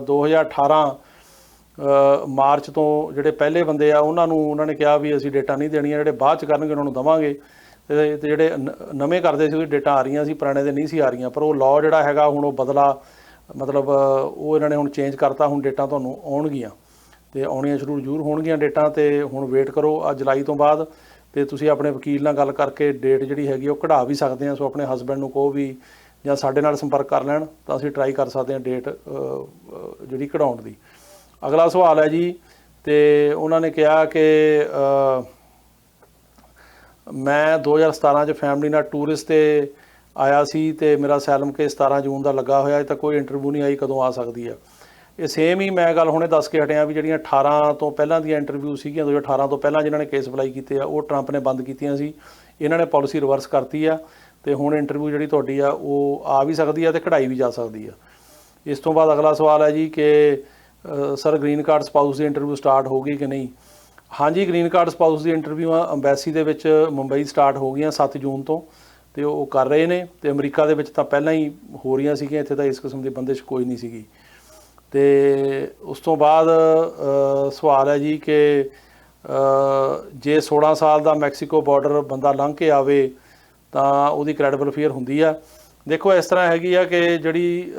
2018 ਮਾਰਚ ਤੋਂ ਜਿਹੜੇ ਪਹਿਲੇ ਬੰਦੇ ਆ ਉਹਨਾਂ ਨੇ ਕਿਹਾ ਵੀ ਅਸੀਂ ਡੇਟਾ ਨਹੀਂ ਦੇਣੀਆਂ, ਜਿਹੜੇ ਬਾਅਦ 'ਚ ਕਰਨਗੇ ਉਹਨਾਂ ਨੂੰ ਦੇਵਾਂਗੇ। ਤੇ ਜਿਹੜੇ ਨਵੇਂ ਕਰਦੇ ਸੀ ਉਹਦੀ ਡੇਟਾ ਆ ਰਹੀਆਂ ਸੀ, ਪੁਰਾਣੇ ਦੇ ਨਹੀਂ ਸੀ ਆ ਰਹੀਆਂ। ਪਰ ਉਹ ਲਾਅ ਜਿਹੜਾ ਹੈਗਾ ਹੁਣ ਉਹ ਬਦਲਾ, ਮਤਲਬ ਉਹ ਇਹਨਾਂ ਨੇ ਹੁਣ ਚੇਂਜ ਕਰਤਾ। ਹੁਣ ਡੇਟਾ ਤੁਹਾਨੂੰ ਆਉਣਗੀਆਂ ਤੇ ਆਉਣੀਆਂ ਜ਼ਰੂਰ ਹੋਣਗੀਆਂ ਡੇਟਾ। ਤੇ ਹੁਣ ਵੇਟ ਕਰੋ ਆ ਜੁਲਾਈ ਤੋਂ ਬਾਅਦ, ਤੇ ਤੁਸੀਂ ਆਪਣੇ ਵਕੀਲ ਨਾਲ ਗੱਲ ਕਰਕੇ ਡੇਟ ਜਿਹੜੀ ਹੈਗੀ ਉਹ ਕਢਾ ਵੀ ਸਕਦੇ ਆ। ਸੋ ਆਪਣੇ ਹਸਬੈਂਡ ਨੂੰ ਕਹੋ ਵੀ ਜਾਂ ਸਾਡੇ ਨਾਲ ਸੰਪਰਕ ਕਰ ਲੈਣ, ਤਾਂ ਅਸੀਂ ਟਰਾਈ ਕਰ ਸਕਦੇ ਹਾਂ ਡੇਟ ਜਿਹੜੀ ਕਢਾਉਣ ਦੀ। ਅਗਲਾ ਸਵਾਲ ਹੈ ਜੀ, ਤੇ ਉਹਨਾਂ ਨੇ ਕਿਹਾ ਕਿ ਮੈਂ 2017 'ਚ ਫੈਮਿਲੀ ਨਾਲ ਟੂਰਿਸਟ 'ਤੇ ਆਇਆ ਸੀ ਤੇ ਮੇਰਾ ਅਸਾਈਲਮ ਕੇਸ 17 ਜੂਨ ਦਾ ਲੱਗਾ ਹੋਇਆ, ਅਜੇ ਤੱਕ ਕੋਈ ਇੰਟਰਵਿਊ ਨਹੀਂ ਆਈ, ਕਦੋਂ ਆ ਸਕਦੀ ਆ? ਇਹ ਸੇਮ ਹੀ ਮੈਂ ਗੱਲ ਹੁਣੇ ਦੱਸ ਕੇ ਹਟਿਆ ਵੀ ਜਿਹੜੀਆਂ 18 ਤੋਂ ਪਹਿਲਾਂ ਦੀਆਂ ਇੰਟਰਵਿਊ ਸੀਗੀਆਂ, 2018 ਤੋਂ ਪਹਿਲਾਂ ਜਿਨ੍ਹਾਂ ਨੇ ਕੇਸ ਅਪਲਾਈ ਕੀਤੇ ਆ, ਉਹ ਟਰੰਪ ਨੇ ਬੰਦ ਕੀਤੀਆਂ ਸੀ। ਇਹਨਾਂ ਨੇ ਪਾਲਿਸੀ ਰਿਵਰਸ ਕਰਤੀ ਆ ਤੇ ਹੁਣ ਇੰਟਰਵਿਊ ਜਿਹੜੀ ਤੁਹਾਡੀ ਆ ਉਹ ਆ ਵੀ ਸਕਦੀ ਆ ਤੇ ਕਢਾਈ ਵੀ ਜਾ ਸਕਦੀ ਆ। ਇਸ ਤੋਂ ਬਾਅਦ ਅਗਲਾ ਸਵਾਲ ਹੈ ਜੀ ਕਿ ਸਰ ਗ੍ਰੀਨ ਕਾਰਡ ਸਪਾਊਸ ਦੀ ਇੰਟਰਵਿਊ ਸਟਾਰਟ ਹੋ ਗਈ ਕਿ ਨਹੀਂ? ਹਾਂਜੀ, ਗ੍ਰੀਨ ਕਾਰਡ ਸਪਾਊਸ ਦੀ ਇੰਟਰਵਿਊਆਂ ਅੰਬੈਸੀ ਦੇ ਵਿੱਚ ਮੁੰਬਈ ਸਟਾਰਟ ਹੋ ਗਈਆਂ 7 ਜੂਨ ਤੋਂ, ਤੇ ਉਹ ਕਰ ਰਹੇ ਨੇ। ਤੇ ਅਮਰੀਕਾ ਦੇ ਵਿੱਚ ਤਾਂ ਪਹਿਲਾਂ ਹੀ ਹੋ ਰਹੀਆਂ ਸੀਗੀਆਂ, ਇੱਥੇ ਤਾਂ ਇਸ ਕਿਸਮ ਦੀ ਬੰਦਿਸ਼ ਕੋਈ ਨਹੀਂ ਸੀਗੀ। ਤੇ ਉਸ ਤੋਂ ਬਾਅਦ ਸਵਾਲ ਹੈ ਜੀ ਕਿ ਜੇ 16 ਸਾਲ ਦਾ ਮੈਕਸੀਕੋ ਬਾਰਡਰ ਬੰਦਾ ਲੰਘ ਕੇ ਆਵੇ ਤਾਂ ਉਹਦੀ ਕ੍ਰੈਡੀਬਲ ਫੀਅਰ ਹੁੰਦੀ ਆ? ਦੇਖੋ ਇਸ ਤਰ੍ਹਾਂ ਹੈਗੀ ਆ ਕਿ ਜਿਹੜੀ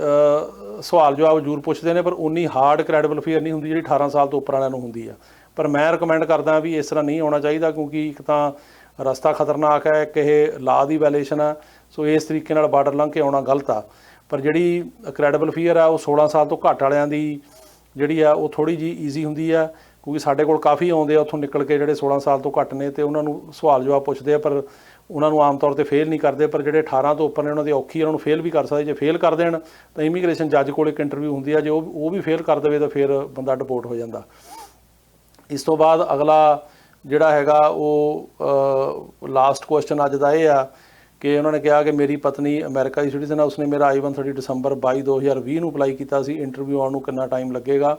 ਸਵਾਲ ਜਵਾਬ ਜ਼ਰੂਰ ਪੁੱਛਦੇ ਨੇ, ਪਰ ਉਨੀ ਹਾਰਡ ਕ੍ਰੈਡੀਬਲ ਫੀਅਰ ਨਹੀਂ ਹੁੰਦੀ ਜਿਹੜੀ 18 ਸਾਲ ਤੋਂ ਉੱਪਰ ਵਾਲਿਆਂ ਨੂੰ ਹੁੰਦੀ ਆ। ਪਰ ਮੈਂ ਰਿਕਮੈਂਡ ਕਰਦਾ ਵੀ ਇਸ ਤਰ੍ਹਾਂ ਨਹੀਂ ਹੋਣਾ ਚਾਹੀਦਾ, ਕਿਉਂਕਿ ਇੱਕ ਤਾਂ ਰਸਤਾ ਖਤਰਨਾਕ ਹੈ, ਇੱਕ ਇਹ ਲਾਅ ਦੀ ਵਾਇਲੇਸ਼ਨ ਆ। ਸੋ ਇਸ ਤਰੀਕੇ ਨਾਲ ਬਾਰਡਰ ਲੰਘ ਕੇ ਆਉਣਾ ਗਲਤ ਆ। ਪਰ ਜਿਹੜੀ ਕ੍ਰੈਡੀਬਲ ਫੀਅਰ ਆ ਉਹ 16 ਸਾਲ ਤੋਂ ਘੱਟ ਵਾਲਿਆਂ ਦੀ ਜਿਹੜੀ ਆ ਉਹ ਥੋੜ੍ਹੀ ਜਿਹੀ ਈਜ਼ੀ ਹੁੰਦੀ ਆ, ਕਿਉਂਕਿ ਸਾਡੇ ਕੋਲ ਕਾਫੀ ਆਉਂਦੇ ਆ ਉੱਥੋਂ ਨਿਕਲ ਕੇ ਜਿਹੜੇ 16 ਸਾਲ ਤੋਂ ਘੱਟ ਨੇ, ਤੇ ਉਹਨਾਂ ਨੂੰ ਸਵਾਲ ਜਵਾਬ ਪੁੱਛਦੇ ਆ, ਪਰ ਉਹਨਾਂ ਨੂੰ ਆਮ ਤੌਰ 'ਤੇ ਫੇਲ ਨਹੀਂ ਕਰਦੇ। ਪਰ ਜਿਹੜੇ 18 ਤੋਂ ਉੱਪਰ ਨੇ ਉਹਨਾਂ ਦੀ ਔਖੀ, ਉਹਨਾਂ ਨੂੰ ਫੇਲ ਵੀ ਕਰ ਸਕਦੇ। ਜੇ ਫੇਲ ਕਰ ਦੇਣ ਤਾਂ ਇਮੀਗ੍ਰੇਸ਼ਨ ਜੱਜ ਕੋਲ ਇੱਕ ਇੰਟਰਵਿਊ ਹੁੰਦੀ ਆ, ਜੇ ਉਹ ਵੀ ਫੇਲ ਕਰ ਦੇਵੇ ਤਾਂ ਫਿਰ ਬੰਦਾ ਡਿਪੋਰਟ ਹੋ ਜਾਂਦਾ। ਇਸ ਤੋਂ ਬਾਅਦ ਅਗਲਾ ਜਿਹੜਾ ਹੈਗਾ ਉਹ ਲਾਸਟ ਕੁਐਸਚਨ ਅੱਜ ਦਾ ਇਹ ਆ ਕਿ ਉਹਨਾਂ ਨੇ ਕਿਹਾ ਕਿ ਮੇਰੀ ਪਤਨੀ ਅਮਰੀਕਾ ਦੀ ਸਿਟੀਜ਼ਨ ਆ, ਉਸਨੇ ਮੇਰਾ I-130 ਦਸੰਬਰ 22 2020 ਨੂੰ ਅਪਲਾਈ ਕੀਤਾ ਸੀ, ਇੰਟਰਵਿਊ ਆਉਣ ਨੂੰ ਕਿੰਨਾ ਟਾਈਮ ਲੱਗੇਗਾ?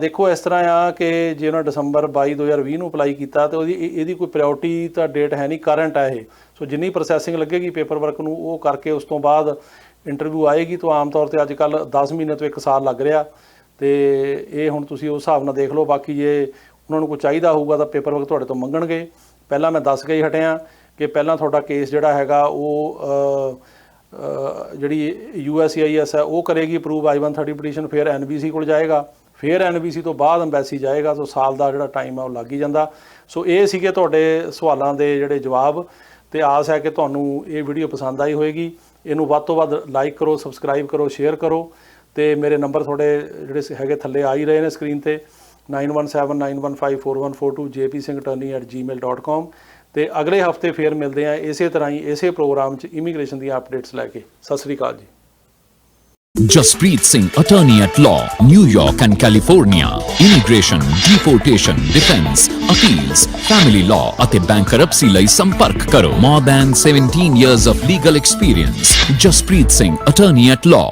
ਦੇਖੋ ਇਸ ਤਰ੍ਹਾਂ ਆ ਕਿ ਜੇ ਉਹਨਾਂ ਦਸੰਬਰ 22 2020 ਨੂੰ ਅਪਲਾਈ ਕੀਤਾ ਤਾਂ ਇਹਦੀ ਕੋਈ ਪ੍ਰਾਇਓਰਟੀ ਤਾਂ ਡੇਟ ਹੈ ਨਹੀਂ, ਕਰੰਟ ਹੈ ਇਹ। ਸੋ ਜਿੰਨੀ ਪ੍ਰੋਸੈਸਿੰਗ ਲੱਗੇਗੀ ਪੇਪਰ ਵਰਕ ਨੂੰ ਉਹ ਕਰਕੇ ਉਸ ਤੋਂ ਬਾਅਦ ਇੰਟਰਵਿਊ ਆਏਗੀ। ਤਾਂ ਆਮ ਤੌਰ 'ਤੇ ਅੱਜ ਕੱਲ੍ਹ 10 ਮਹੀਨੇ ਤੋਂ 1 ਸਾਲ ਲੱਗ ਰਿਹਾ, ਤੇ ਇਹ ਹੁਣ ਤੁਸੀਂ ਉਸ ਹਿਸਾਬ ਨਾਲ ਦੇਖ ਲਓ। ਬਾਕੀ ਜੇ ਉਹਨਾਂ ਨੂੰ ਕੋਈ ਚਾਹੀਦਾ ਹੋਊਗਾ ਤਾਂ ਪੇਪਰ ਵਰਕ ਤੁਹਾਡੇ ਤੋਂ ਮੰਗਣਗੇ। ਪਹਿਲਾਂ ਮੈਂ ਦੱਸ ਕੇ ਹੀ ਹਟਿਆ ਕਿ ਪਹਿਲਾਂ ਤੁਹਾਡਾ ਕੇਸ ਜਿਹੜਾ ਹੈਗਾ ਉਹ ਜਿਹੜੀ USCIS ਹੈ ਉਹ ਕਰੇਗੀ ਅਪਰੂਵ I-130 ਪਟੀਸ਼ਨ, ਫਿਰ NBC ਕੋਲ ਜਾਏਗਾ, ਫਿਰ NBC ਤੋਂ ਬਾਅਦ ਅੰਬੈਸੀ ਜਾਏਗਾ। ਸੋ ਸਾਲ ਦਾ ਜਿਹੜਾ ਟਾਈਮ ਹੈ ਉਹ ਲੱਗ ਹੀ ਜਾਂਦਾ। ਸੋ ਇਹ ਸੀਗੇ ਤੁਹਾਡੇ ਸਵਾਲਾਂ ਦੇ ਜਿਹੜੇ ਜਵਾਬ, ਤੇ ਆਸ ਹੈ ਕਿ ਤੁਹਾਨੂੰ ਇਹ ਵੀਡੀਓ ਪਸੰਦ ਆਈ ਹੋਏਗੀ। ਇਹਨੂੰ ਵੱਧ ਤੋਂ ਵੱਧ ਲਾਈਕ ਕਰੋ, ਸਬਸਕ੍ਰਾਈਬ ਕਰੋ, ਸ਼ੇਅਰ ਕਰੋ, ਤੇ ਮੇਰੇ ਨੰਬਰ ਤੁਹਾਡੇ ਜਿਹੜੇ ਹੈਗੇ ਥੱਲੇ ਆ ਹੀ ਰਹੇ ਨੇ ਸਕਰੀਨ ਤੇ 9179154142 jpsinghattorney@gmail.com। ਤੇ ਅਗਲੇ ਹਫਤੇ ਫੇਰ ਮਿਲਦੇ ਆ ਇਸੇ ਤਰ੍ਹਾਂ ਹੀ ਇਸੇ ਪ੍ਰੋਗਰਾਮ 'ਚ ਇਮੀਗ੍ਰੇਸ਼ਨ ਦੀਆਂ ਅਪਡੇਟਸ ਲੈ ਕੇ। ਸਤਿ ਸ੍ਰੀ ਅਕਾਲ ਜੀ। Jaspreet Singh, attorney at law, New York and California. Immigration, deportation, defense, appeals, family law ਅਤੇ bankruptcy ਲਈ ਸੰਪਰਕ ਕਰੋ। More than 17 years of legal experience. Jaspreet Singh, attorney at law.